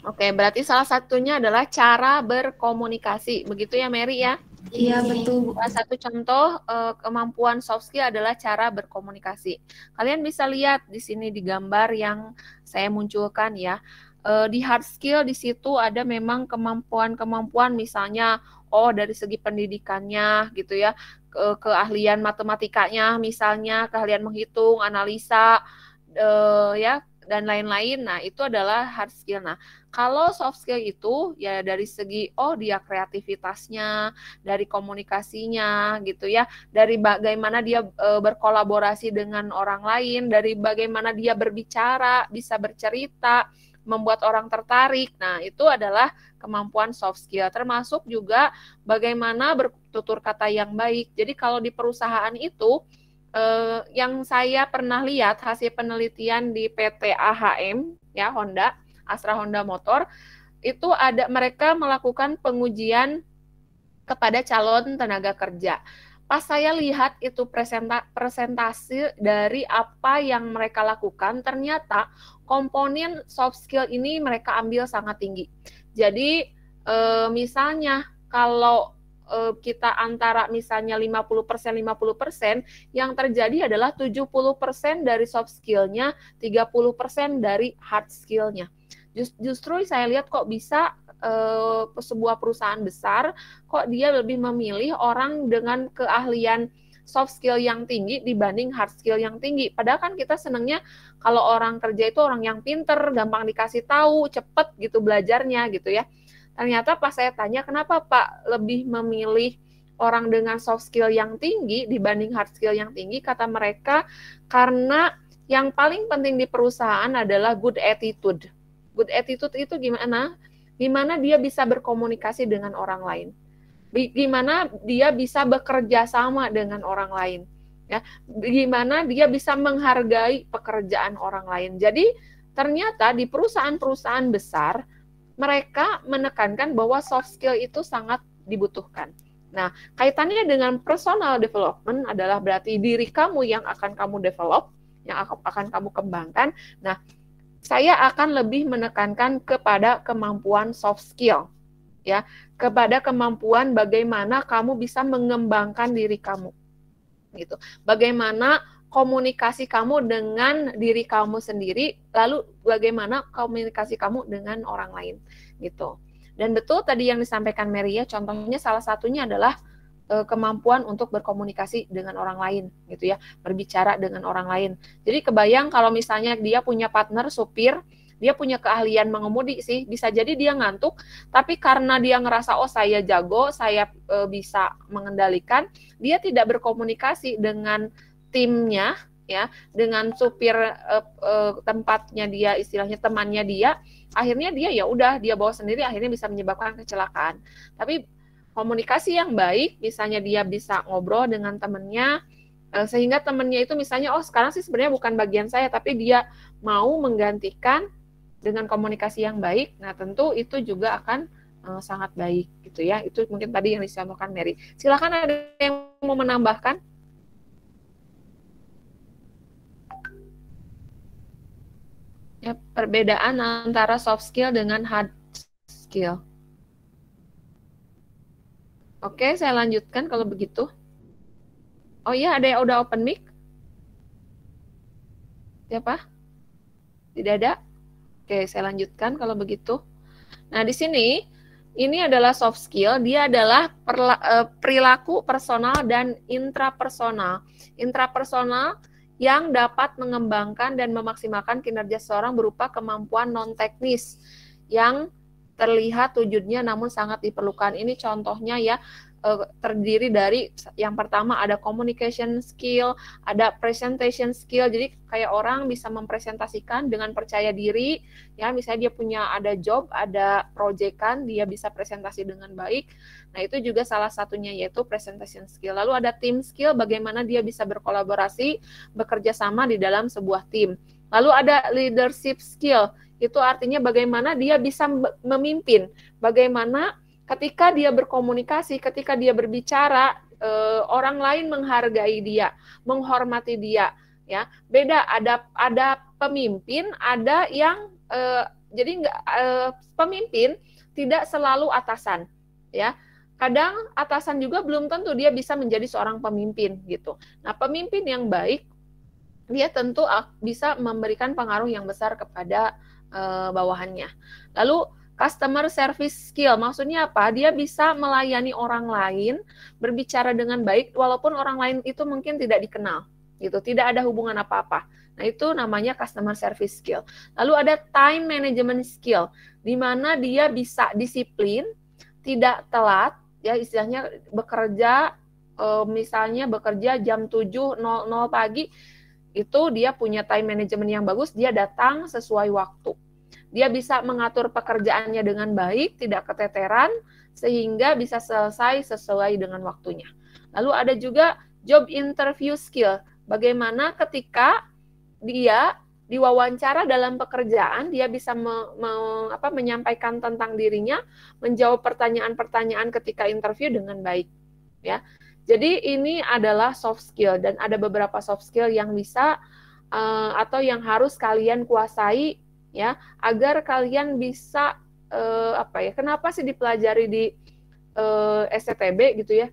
Oke, berarti salah satunya adalah cara berkomunikasi. Begitu ya, Mary ya? Iya, betul. Salah satu contoh kemampuan soft skill adalah cara berkomunikasi. Kalian bisa lihat di sini di gambar yang saya munculkan ya. Di hard skill di situ ada memang kemampuan-kemampuan misalnya dari segi pendidikannya gitu ya, keahlian matematikanya misalnya, keahlian menghitung, analisa ya, dan lain-lain. Nah, itu adalah hard skill. Nah, kalau soft skill itu ya dari segi dia kreativitasnya, dari komunikasinya gitu ya, dari bagaimana dia berkolaborasi dengan orang lain, dari bagaimana dia berbicara, bisa bercerita, membuat orang tertarik. Nah, itu adalah kemampuan soft skill, termasuk juga bagaimana bertutur kata yang baik. Jadi kalau di perusahaan itu yang saya pernah lihat hasil penelitian di PT AHM ya, Honda, Astra Honda Motor, itu ada mereka melakukan pengujian kepada calon tenaga kerja. Pas saya lihat itu presentasi dari apa yang mereka lakukan, ternyata komponen soft skill ini mereka ambil sangat tinggi. Jadi misalnya kalau kita antara misalnya 50%, yang terjadi adalah 70% dari soft skill-nya, 30% dari hard skill-nya. Justru saya lihat kok bisa sebuah perusahaan besar, kok dia lebih memilih orang dengan keahlian soft skill yang tinggi dibanding hard skill yang tinggi. Padahal kan kita senangnya kalau orang kerja itu orang yang pinter, gampang dikasih tahu, cepet gitu belajarnya gitu ya. Ternyata pas saya tanya, kenapa Pak lebih memilih orang dengan soft skill yang tinggi dibanding hard skill yang tinggi? Kata mereka, karena yang paling penting di perusahaan adalah good attitude. Good attitude itu gimana? Gimana dia bisa berkomunikasi dengan orang lain. Gimana dia bisa bekerja sama dengan orang lain. Ya, gimana dia bisa menghargai pekerjaan orang lain. Jadi ternyata di perusahaan-perusahaan besar mereka menekankan bahwa soft skill itu sangat dibutuhkan. Nah, kaitannya dengan personal development adalah berarti diri kamu yang akan kamu develop, yang akan kamu kembangkan. Nah, saya akan lebih menekankan kepada kemampuan soft skill, ya, kepada kemampuan bagaimana kamu bisa mengembangkan diri kamu, gitu. Bagaimana komunikasi kamu dengan diri kamu sendiri, lalu bagaimana komunikasi kamu dengan orang lain, gitu. Dan betul tadi yang disampaikan Maria, contohnya salah satunya adalah kemampuan untuk berkomunikasi dengan orang lain, gitu ya, berbicara dengan orang lain. Jadi kebayang kalau misalnya dia punya partner supir, dia punya keahlian mengemudi sih, bisa jadi dia ngantuk, tapi karena dia ngerasa oh saya jago, saya bisa mengendalikan, dia tidak berkomunikasi dengan timnya, ya, dengan supir tempatnya dia, istilahnya temannya dia. Akhirnya dia ya udah dia bawa sendiri, akhirnya bisa menyebabkan kecelakaan. Tapi komunikasi yang baik, misalnya dia bisa ngobrol dengan temannya, sehingga temannya itu misalnya, oh sekarang sih sebenarnya bukan bagian saya, tapi dia mau menggantikan dengan komunikasi yang baik. Nah tentu itu juga akan sangat baik, gitu ya. Itu mungkin tadi yang disampaikan Mary. Silakan ada yang mau menambahkan? Ya, perbedaan antara soft skill dengan hard skill. Oke, saya lanjutkan kalau begitu. Oh iya, ada yang udah open mic? Siapa? Tidak ada? Oke, saya lanjutkan kalau begitu. Nah, di sini, ini adalah soft skill. Dia adalah perilaku personal dan intrapersonal. Intrapersonal yang dapat mengembangkan dan memaksimalkan kinerja seseorang berupa kemampuan non-teknis yang terlihat wujudnya namun sangat diperlukan. Ini contohnya ya, terdiri dari yang pertama ada communication skill, ada presentation skill. Jadi kayak orang bisa mempresentasikan dengan percaya diri, ya misalnya dia punya ada job, ada proyekan, dia bisa presentasi dengan baik. Nah itu juga salah satunya yaitu presentation skill. Lalu ada team skill, bagaimana dia bisa berkolaborasi, bekerja sama di dalam sebuah tim. Lalu ada leadership skill, itu artinya bagaimana dia bisa memimpin, bagaimana ketika dia berkomunikasi, ketika dia berbicara, orang lain menghargai dia, menghormati dia, ya. Beda, ada pemimpin, ada yang jadi pemimpin tidak selalu atasan, ya. Kadang atasan juga belum tentu dia bisa menjadi seorang pemimpin gitu. Nah, pemimpin yang baik dia tentu bisa memberikan pengaruh yang besar kepada bawahannya. Lalu customer service skill, maksudnya apa? Dia bisa melayani orang lain, berbicara dengan baik, walaupun orang lain itu mungkin tidak dikenal, gitu, tidak ada hubungan apa-apa. Nah, itu namanya customer service skill. Lalu ada time management skill, di mana dia bisa disiplin, tidak telat, ya istilahnya bekerja, misalnya bekerja jam 7.00 pagi, itu dia punya time management yang bagus, dia datang sesuai waktu. Dia bisa mengatur pekerjaannya dengan baik, tidak keteteran, sehingga bisa selesai sesuai dengan waktunya. Lalu ada juga job interview skill. Bagaimana ketika dia diwawancara dalam pekerjaan, dia bisa menyampaikan tentang dirinya, menjawab pertanyaan-pertanyaan ketika interview dengan baik. Ya, jadi ini adalah soft skill, dan ada beberapa soft skill yang bisa atau yang harus kalian kuasai, ya, agar kalian bisa kenapa sih dipelajari di SCTB gitu ya,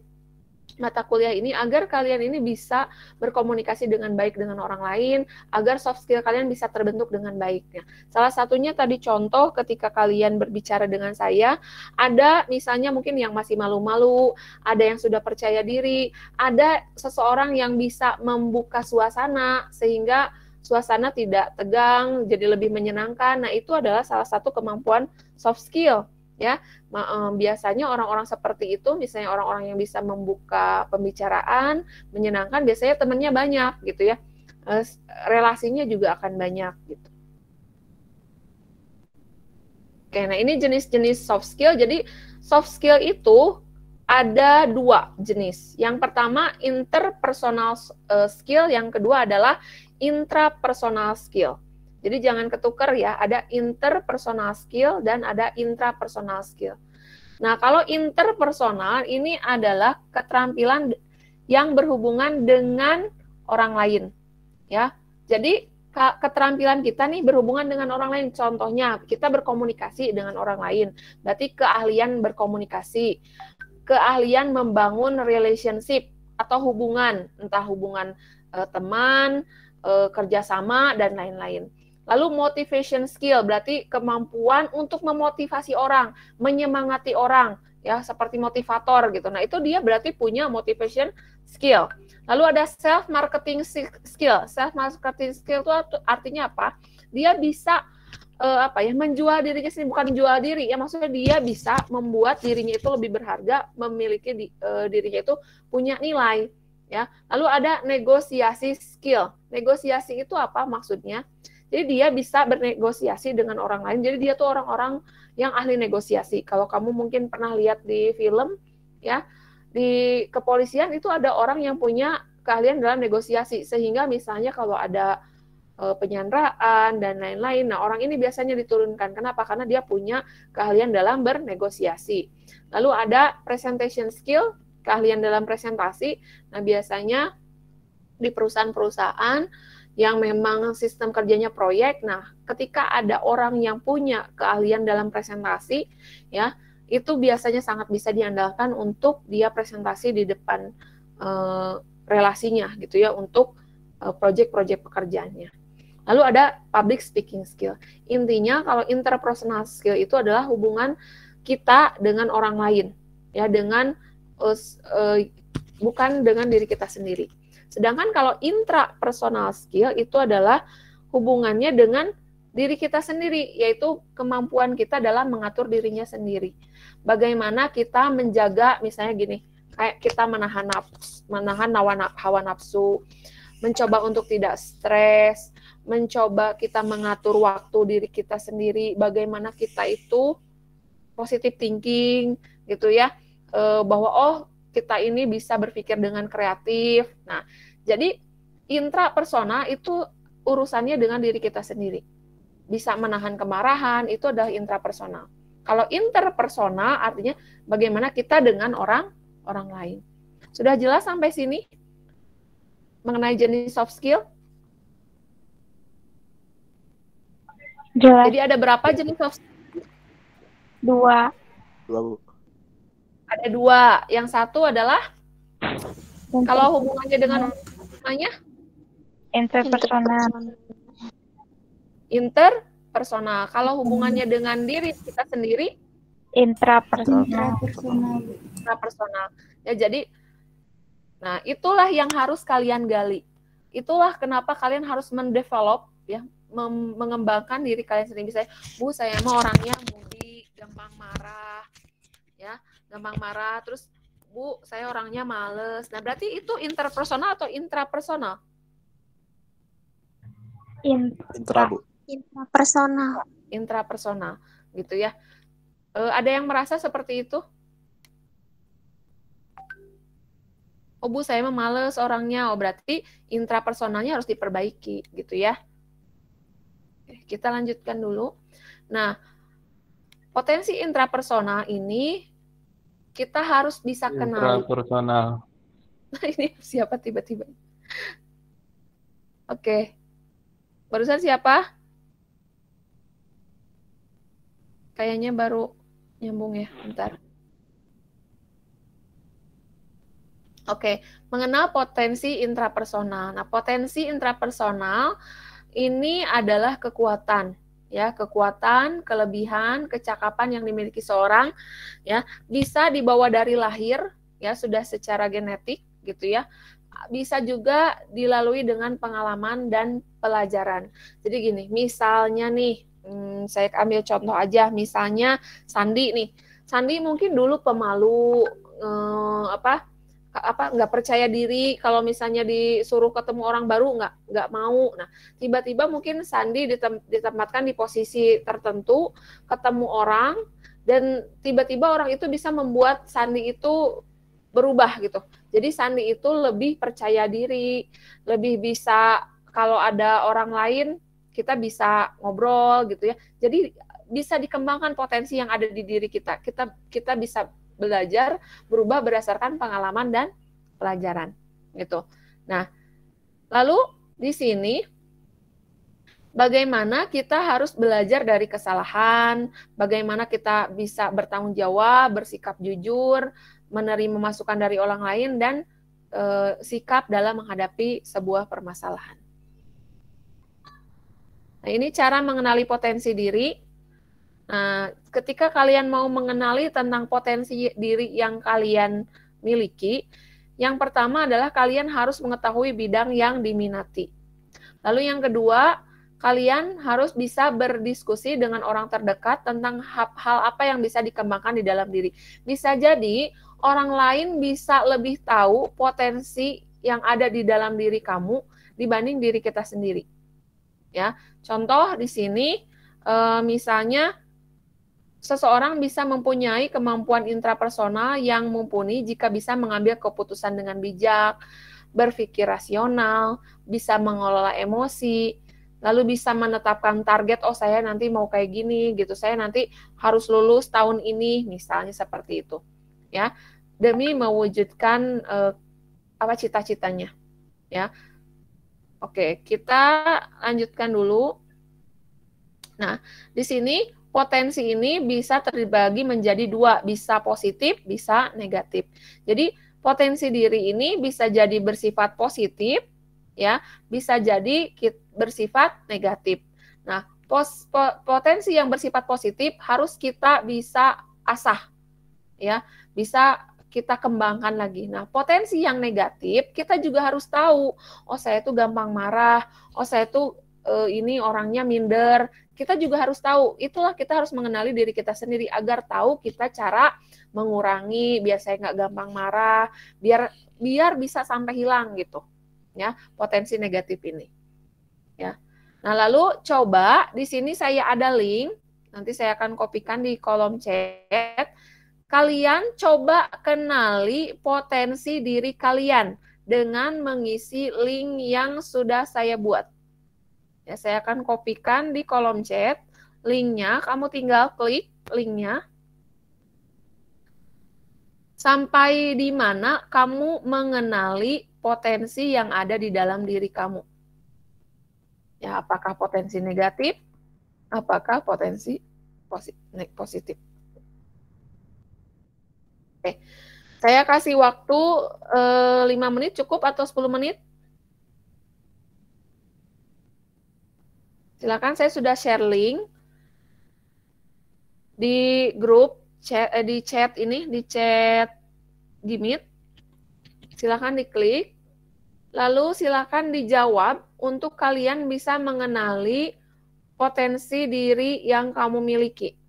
mata kuliah ini, agar kalian ini bisa berkomunikasi dengan baik dengan orang lain, agar soft skill kalian bisa terbentuk dengan baiknya. Salah satunya tadi contoh ketika kalian berbicara dengan saya, ada misalnya mungkin yang masih malu-malu, ada yang sudah percaya diri, ada seseorang yang bisa membuka suasana sehingga suasana tidak tegang, jadi lebih menyenangkan. Nah, itu adalah salah satu kemampuan soft skill, ya. Biasanya orang-orang seperti itu, misalnya orang-orang yang bisa membuka pembicaraan, menyenangkan, biasanya temannya banyak, gitu ya. relasinya juga akan banyak gitu. Oke, nah ini jenis-jenis soft skill. Jadi soft skill itu ada 2 jenis. Yang pertama interpersonal skill, yang kedua adalah intrapersonal skill. Jadi jangan ketukar ya, ada interpersonal skill dan ada intrapersonal skill. Nah, kalau interpersonal ini adalah keterampilan yang berhubungan dengan orang lain, ya. Jadi keterampilan kita nih berhubungan dengan orang lain. Contohnya, kita berkomunikasi dengan orang lain. Berarti keahlian berkomunikasi, keahlian membangun relationship atau hubungan, entah hubungan teman, kerjasama, dan lain-lain. Lalu motivation skill, berarti kemampuan untuk memotivasi orang, menyemangati orang, ya seperti motivator gitu. Nah itu dia berarti punya motivation skill. Lalu ada self marketing skill. Self marketing skill itu artinya apa? Dia bisa menjual dirinya sendiri, bukan jual diri ya, maksudnya dia bisa membuat dirinya itu lebih berharga, memiliki dirinya itu punya nilai ya. Lalu ada negosiasi skill. Negosiasi itu apa maksudnya? Jadi dia bisa bernegosiasi dengan orang lain. Jadi dia tuh orang-orang yang ahli negosiasi. Kalau kamu mungkin pernah lihat di film ya, di kepolisian itu ada orang yang punya keahlian dalam negosiasi, sehingga misalnya kalau ada penyanderaan dan lain-lain, nah orang ini biasanya diturunkan. Kenapa? Karena dia punya keahlian dalam bernegosiasi. Lalu ada presentation skill, keahlian dalam presentasi. Nah biasanya di perusahaan-perusahaan yang memang sistem kerjanya proyek, nah ketika ada orang yang punya keahlian dalam presentasi, ya itu biasanya sangat bisa diandalkan untuk dia presentasi di depan relasinya gitu ya, untuk proyek-proyek pekerjaannya. Lalu ada public speaking skill. Intinya kalau interpersonal skill itu adalah hubungan kita dengan orang lain, ya, dengan bukan dengan diri kita sendiri. Sedangkan kalau intrapersonal skill itu adalah hubungannya dengan diri kita sendiri, yaitu kemampuan kita dalam mengatur dirinya sendiri. Bagaimana kita menjaga, misalnya gini, kayak kita menahan hawa nafsu, mencoba untuk tidak stres, mencoba kita mengatur waktu diri kita sendiri, bagaimana kita itu positive thinking gitu ya, bahwa kita ini bisa berpikir dengan kreatif. Nah, jadi intrapersonal itu urusannya dengan diri kita sendiri. Bisa menahan kemarahan, itu adalah intrapersonal. Kalau interpersonal artinya bagaimana kita dengan orang lain. Sudah jelas sampai sini mengenai jenis soft skill? Jelas. Jadi ada berapa jenis soft skill? 2. 2, Bu. Ada 2. Yang satu adalah kalau hubungannya dengan namanya interpersonal. Interpersonal. Kalau hubungannya dengan diri kita sendiri Intrapersonal. Ya, jadi nah itulah yang harus kalian gali. Itulah kenapa kalian harus mendevelop ya, mengembangkan diri kalian sendiri. Misalnya, Bu, saya mah orangnya moody, gampang marah. Ya, gampang marah. Terus, Bu, saya orangnya males. Nah, berarti itu interpersonal atau intrapersonal? Intra, Bu. Intrapersonal. Intrapersonal, gitu ya. Ada yang merasa seperti itu? Oh, Bu, saya mah males orangnya. Oh, berarti intrapersonalnya harus diperbaiki, gitu ya. Oke, kita lanjutkan dulu. Nah, potensi intrapersonal ini kita harus bisa kenali. Intrapersonal. Nah, ini siapa tiba-tiba? Oke. Barusan siapa? Kayaknya baru nyambung ya, bentar. Oke, mengenal potensi intrapersonal. Nah, potensi intrapersonal ini adalah kekuatan, ya, kekuatan, kelebihan, kecakapan yang dimiliki seorang, ya, bisa dibawa dari lahir, ya, sudah secara genetik, gitu ya. Bisa juga dilalui dengan pengalaman dan pelajaran. Jadi gini, misalnya nih, saya ambil contoh aja, misalnya Sandi nih. Sandi mungkin dulu pemalu, nggak percaya diri kalau misalnya disuruh ketemu orang baru nggak mau. Nah, tiba-tiba mungkin Sandi ditempatkan di posisi tertentu, ketemu orang, dan tiba-tiba orang itu bisa membuat Sandi itu berubah gitu. Jadi Sandi itu lebih percaya diri, lebih bisa kalau ada orang lain kita bisa ngobrol gitu ya. Jadi bisa dikembangkan potensi yang ada di diri kita. Kita bisa belajar berubah berdasarkan pengalaman dan pelajaran gitu. Nah, lalu di sini bagaimana kita harus belajar dari kesalahan, bagaimana kita bisa bertanggung jawab, bersikap jujur, menerima masukan dari orang lain, dan sikap dalam menghadapi sebuah permasalahan. Nah, ini cara mengenali potensi diri. Nah, ketika kalian mau mengenali tentang potensi diri yang kalian miliki, yang pertama adalah kalian harus mengetahui bidang yang diminati. Lalu yang kedua, kalian harus bisa berdiskusi dengan orang terdekat tentang hal apa yang bisa dikembangkan di dalam diri. Bisa jadi orang lain bisa lebih tahu potensi yang ada di dalam diri kamu dibanding diri kita sendiri. Ya, contoh di sini misalnya seseorang bisa mempunyai kemampuan intrapersonal yang mumpuni jika bisa mengambil keputusan dengan bijak, berpikir rasional, bisa mengelola emosi, lalu bisa menetapkan target, oh saya nanti mau kayak gini gitu, saya nanti harus lulus tahun ini, misalnya seperti itu. Ya, demi mewujudkan cita-citanya. Ya. Oke, kita lanjutkan dulu. Nah, di sini potensi ini bisa terbagi menjadi dua, bisa positif, bisa negatif. Jadi potensi diri ini bisa jadi bersifat positif, ya, bisa jadi bersifat negatif. Nah, potensi yang bersifat positif harus kita bisa asah, ya, bisa kita kembangkan lagi. Nah, potensi yang negatif kita juga harus tahu. Oh, saya tuh gampang marah. Oh, saya tuh ini orangnya minder. Kita juga harus tahu. Itulah kita harus mengenali diri kita sendiri agar tahu kita cara mengurangi biar saya nggak gampang marah, biar bisa sampai hilang gitu. Ya, potensi negatif ini. Ya. Nah, lalu coba di sini saya ada link, nanti saya akan kopikan di kolom chat. Kalian coba kenali potensi diri kalian dengan mengisi link yang sudah saya buat. Ya, saya akan kopikan di kolom chat linknya, kamu tinggal klik linknya. Sampai di mana kamu mengenali potensi yang ada di dalam diri kamu. Ya, apakah potensi negatif, apakah potensi positif. Oke, saya kasih waktu 5 menit cukup atau 10 menit? Silakan, saya sudah share link di grup chat, di chat ini, di chat Gmeet. Silakan diklik. Lalu silakan dijawab untuk kalian bisa mengenali potensi diri yang kamu miliki.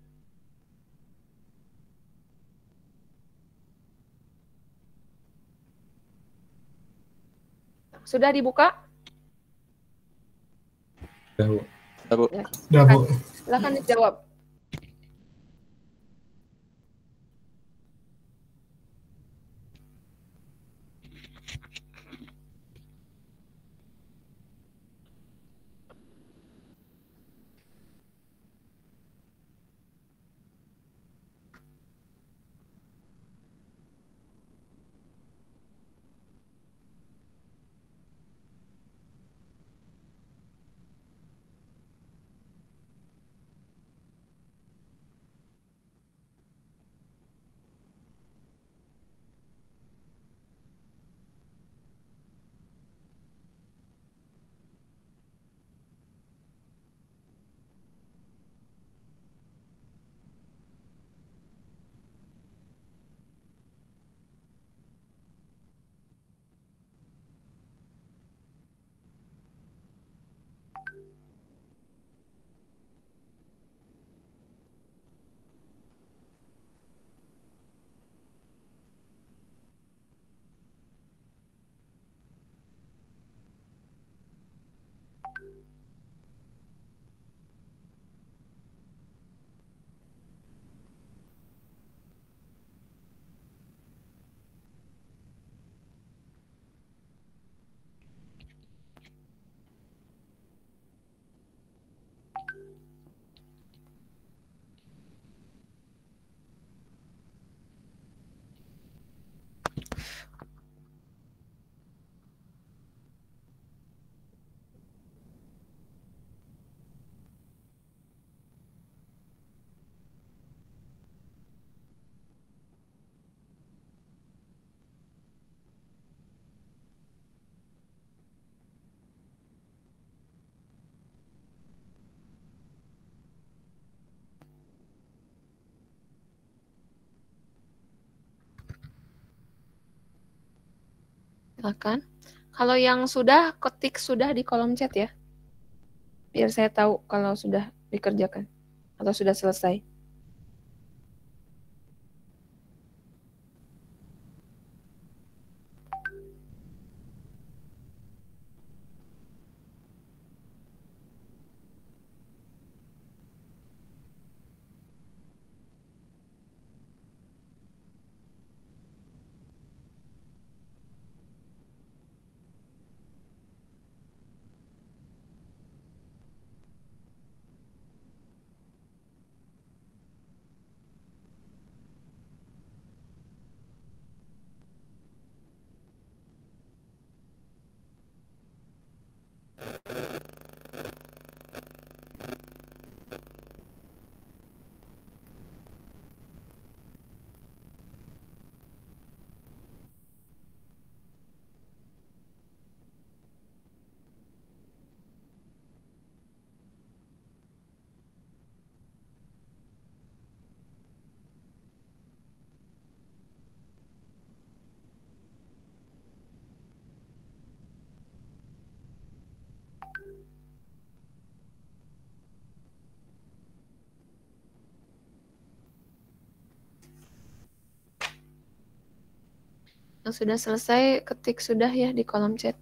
Sudah dibuka? Sudah, Bu. Ya, silakan dijawab. Silakan. Kalau yang sudah, ketik sudah di kolom chat ya. Biar saya tahu kalau sudah dikerjakan atau sudah selesai. Yang sudah selesai, ketik sudah ya di kolom chat.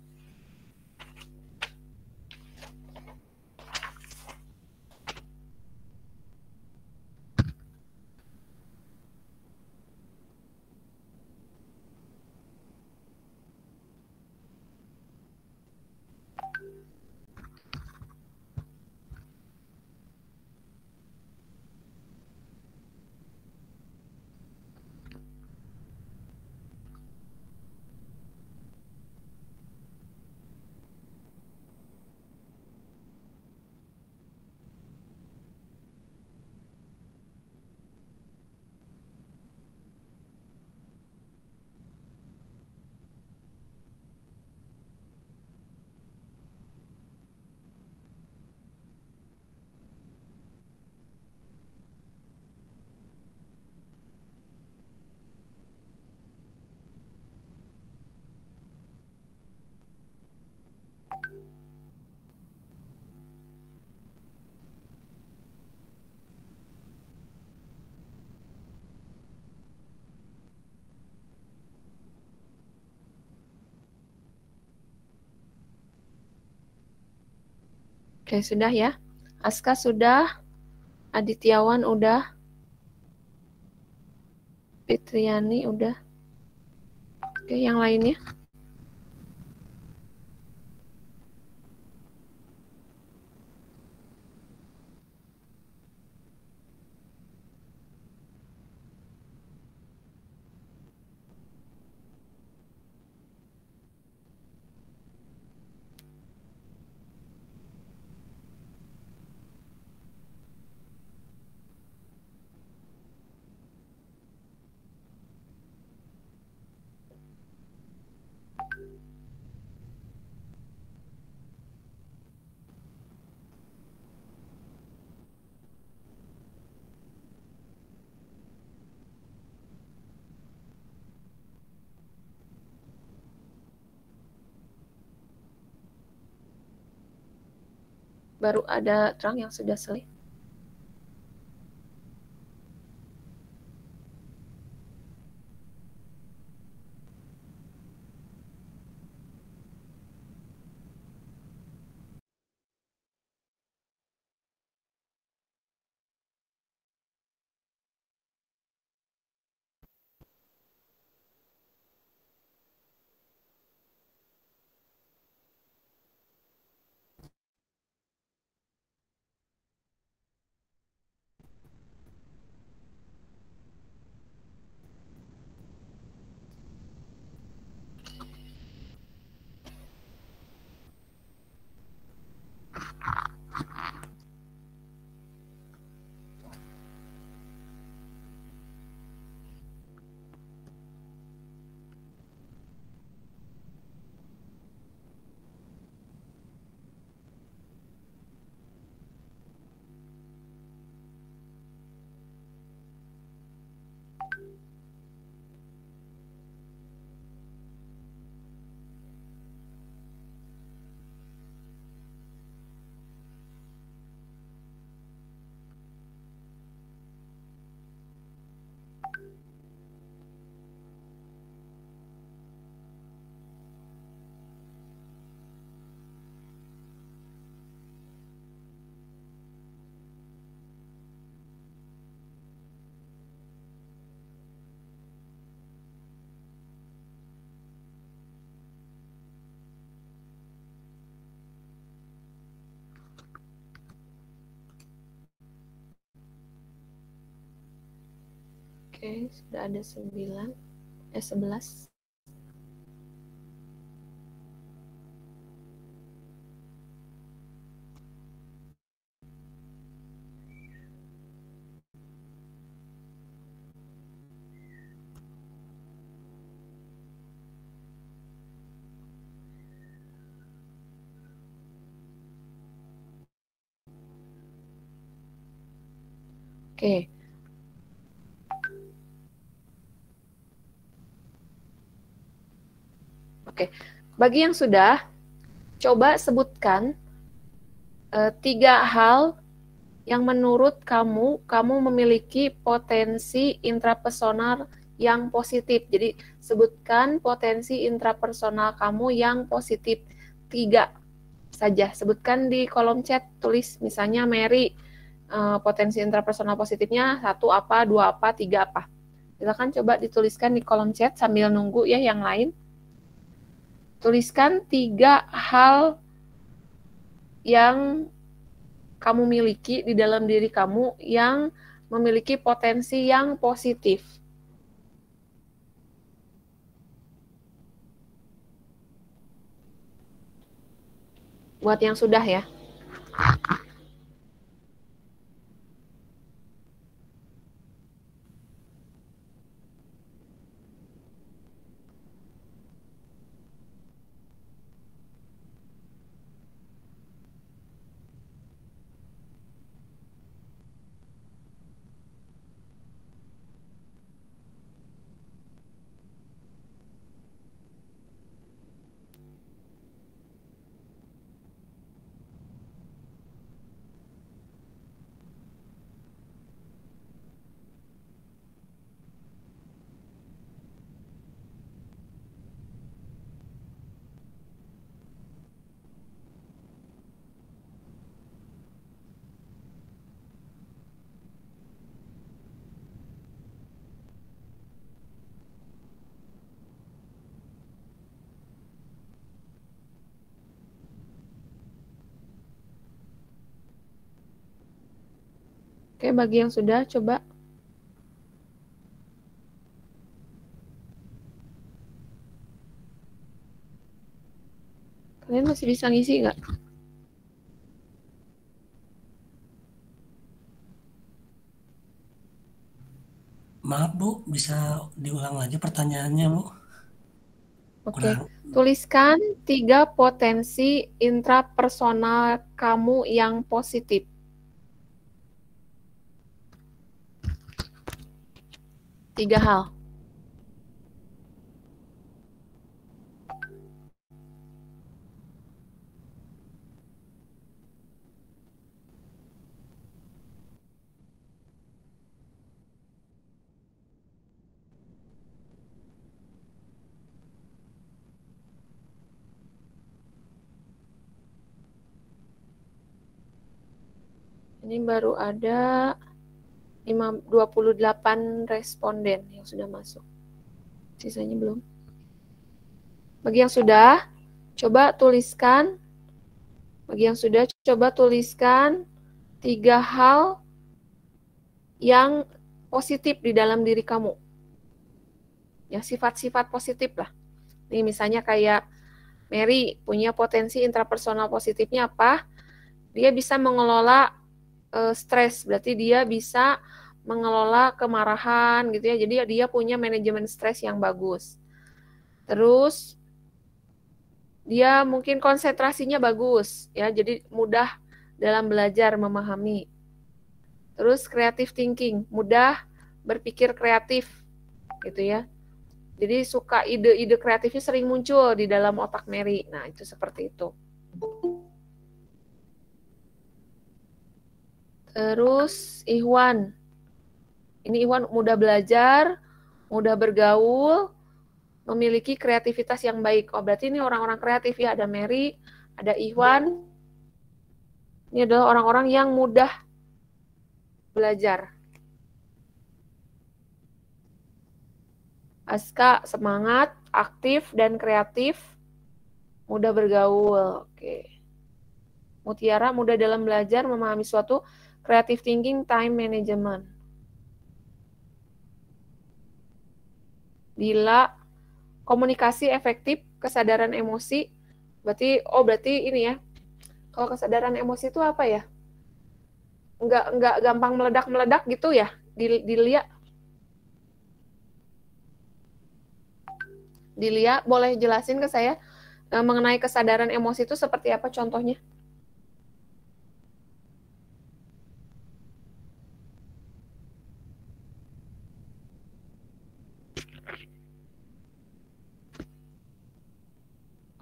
Oke, sudah ya. Aska sudah, Adityawan udah, Fitriani udah. Oke, yang lainnya? Baru ada terang yang sudah selesai. Oke, sudah ada 11. Oke. Oke, bagi yang sudah, coba sebutkan 3 hal yang menurut kamu memiliki potensi intrapersonal yang positif. Jadi, sebutkan potensi intrapersonal kamu yang positif. 3 saja. Sebutkan di kolom chat, tulis misalnya Mary, potensi intrapersonal positifnya 1 apa, 2 apa, 3 apa. Silakan coba dituliskan di kolom chat sambil nunggu ya yang lain. Tuliskan 3 hal yang kamu miliki di dalam diri kamu yang memiliki potensi yang positif. Buat yang sudah ya. Oke, bagi yang sudah, coba. Kalian masih bisa ngisi nggak? Maaf Bu, bisa diulang lagi pertanyaannya Bu? Oke, tuliskan 3 potensi intrapersonal kamu yang positif. Tiga hal. Ini baru ada 28 responden yang sudah masuk. Sisanya belum. Bagi yang sudah, coba tuliskan. Bagi yang sudah, coba tuliskan 3 hal yang positif di dalam diri kamu. Ya, sifat-sifat positif lah. Ini misalnya kayak Mary punya potensi intrapersonal positifnya apa? Dia bisa mengelola stres, berarti dia bisa mengelola kemarahan gitu ya. Jadi dia punya manajemen stres yang bagus. Terus dia mungkin konsentrasinya bagus ya, jadi mudah dalam belajar memahami. Terus creative thinking, mudah berpikir kreatif gitu ya. Jadi suka ide-ide kreatifnya sering muncul di dalam otak Mary. Nah, itu seperti itu. Terus Ikhwan. Ini Ikhwan mudah belajar, mudah bergaul, memiliki kreativitas yang baik. Oh, berarti ini orang-orang kreatif ya. Ada Mary, ada Ikhwan. Ini adalah orang-orang yang mudah belajar. Aska semangat, aktif, dan kreatif, mudah bergaul. Oke. Mutiara mudah dalam belajar, memahami suatu, creative thinking, time management. Dila, komunikasi efektif, kesadaran emosi. Berarti ini ya. Kalau kesadaran emosi itu apa ya? Enggak gampang meledak-meledak gitu ya, Dilia. Dilia, boleh jelasin ke saya mengenai kesadaran emosi itu seperti apa contohnya?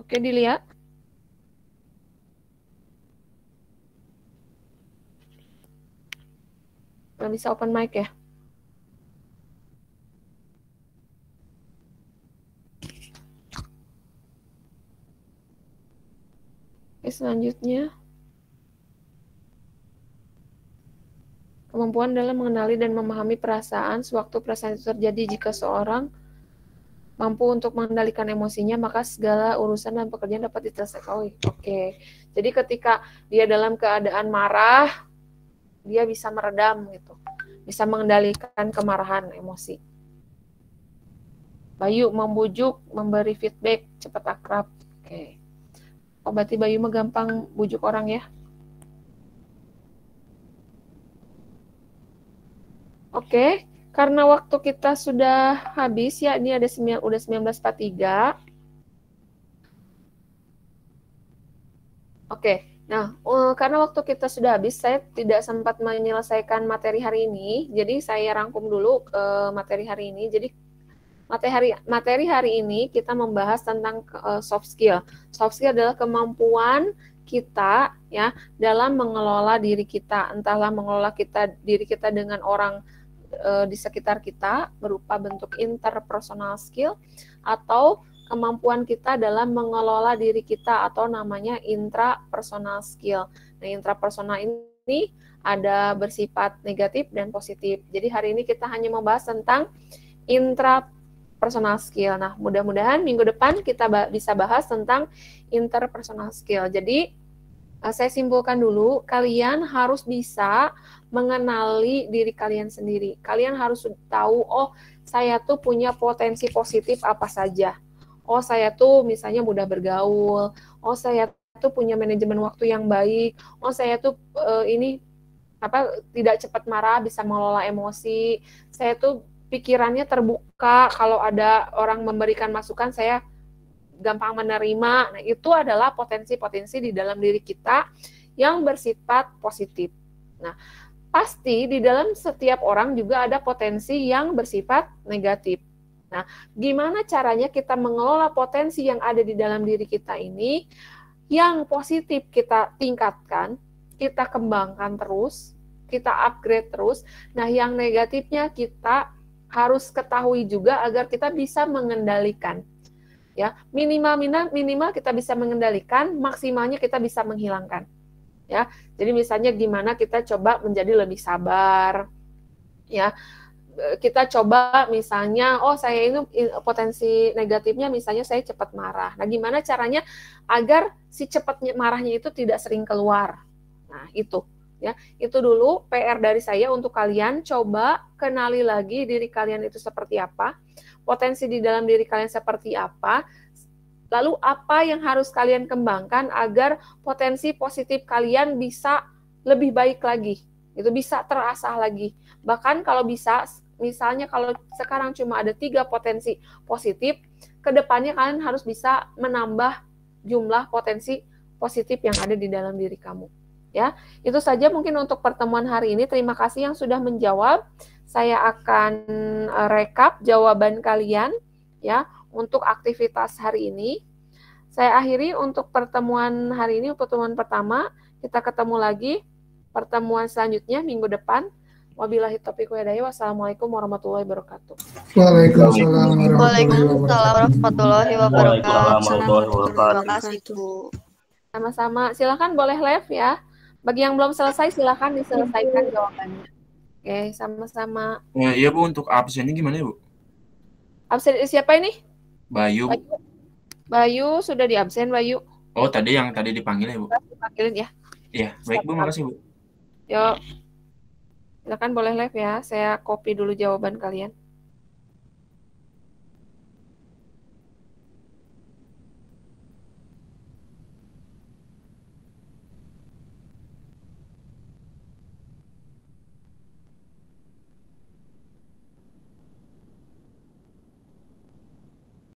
Oke, Dilia. Nggak bisa open mic ya? Oke, selanjutnya. Kemampuan dalam mengenali dan memahami perasaan sewaktu perasaan itu terjadi. Jika seorang mampu untuk mengendalikan emosinya, maka segala urusan dan pekerjaan dapat diselesaikan. Oke. Jadi ketika dia dalam keadaan marah, dia bisa meredam gitu. Bisa mengendalikan kemarahan, emosi. Bayu, membujuk, memberi feedback, cepat akrab. Oke. Berarti Bayu mah gampang bujuk orang ya. Oke. Karena waktu kita sudah habis ya, ini udah 19.43. Oke, nah karena waktu kita sudah habis, saya tidak sempat menyelesaikan materi hari ini, jadi saya rangkum dulu materi hari ini. Jadi materi hari ini kita membahas tentang soft skill. Soft skill adalah kemampuan kita ya dalam mengelola diri kita, entahlah mengelola diri kita dengan orang di sekitar kita berupa bentuk interpersonal skill atau kemampuan kita dalam mengelola diri kita atau namanya intrapersonal skill. Nah, intrapersonal ini ada bersifat negatif dan positif. Jadi hari ini kita hanya membahas tentang intrapersonal skill. Nah, mudah-mudahan minggu depan kita bisa bahas tentang interpersonal skill. Jadi saya simpulkan dulu, kalian harus bisa mengenali diri kalian sendiri. Kalian harus tahu, oh saya tuh punya potensi positif apa saja. Oh saya tuh misalnya mudah bergaul. Oh saya tuh punya manajemen waktu yang baik. Oh saya tuh tidak cepat marah, bisa mengelola emosi. Saya tuh pikirannya terbuka, kalau ada orang memberikan masukan saya gampang menerima. Nah, itu adalah potensi-potensi di dalam diri kita yang bersifat positif. Nah, pasti di dalam setiap orang juga ada potensi yang bersifat negatif. Nah, gimana caranya kita mengelola potensi yang ada di dalam diri kita ini? Yang positif kita tingkatkan, kita kembangkan terus, kita upgrade terus. Nah, yang negatifnya kita harus ketahui juga agar kita bisa mengendalikan. Ya, minimal kita bisa mengendalikan, maksimalnya kita bisa menghilangkan. Ya, jadi misalnya gimana kita coba menjadi lebih sabar. Ya, kita coba misalnya, oh saya ini potensi negatifnya misalnya saya cepat marah. Nah, gimana caranya agar si cepat marahnya itu tidak sering keluar. Nah, itu. Ya, itu dulu PR dari saya untuk kalian. Coba kenali lagi diri kalian itu seperti apa. Potensi di dalam diri kalian seperti apa, lalu apa yang harus kalian kembangkan agar potensi positif kalian bisa lebih baik lagi, itu bisa terasah lagi. Bahkan kalau bisa, misalnya kalau sekarang cuma ada 3 potensi positif, kedepannya kalian harus bisa menambah jumlah potensi positif yang ada di dalam diri kamu. Ya, itu saja mungkin untuk pertemuan hari ini. Terima kasih yang sudah menjawab. Saya akan rekap jawaban kalian ya untuk aktivitas hari ini. Saya akhiri untuk pertemuan hari ini, pertemuan pertama. Kita ketemu lagi pertemuan selanjutnya minggu depan. Wabillahi taufiq wal hidayah. Wassalamualaikum warahmatullahi wabarakatuh. Waalaikumsalam warahmatullahi wabarakatuh. Terima kasih, Bu. Sama-sama. Silakan boleh live ya. Bagi yang belum selesai silakan diselesaikan jawabannya. Oke, sama-sama. Ya, iya Bu, untuk absennya gimana Bu? Absen siapa ini? Bayu. Bayu sudah di absen, Bayu. Oh, yang tadi dipanggil ya Bu? Dipanggilin ya. Iya, baik Bu, makasih Bu. Yuk. Silakan boleh live ya. Saya copy dulu jawaban kalian.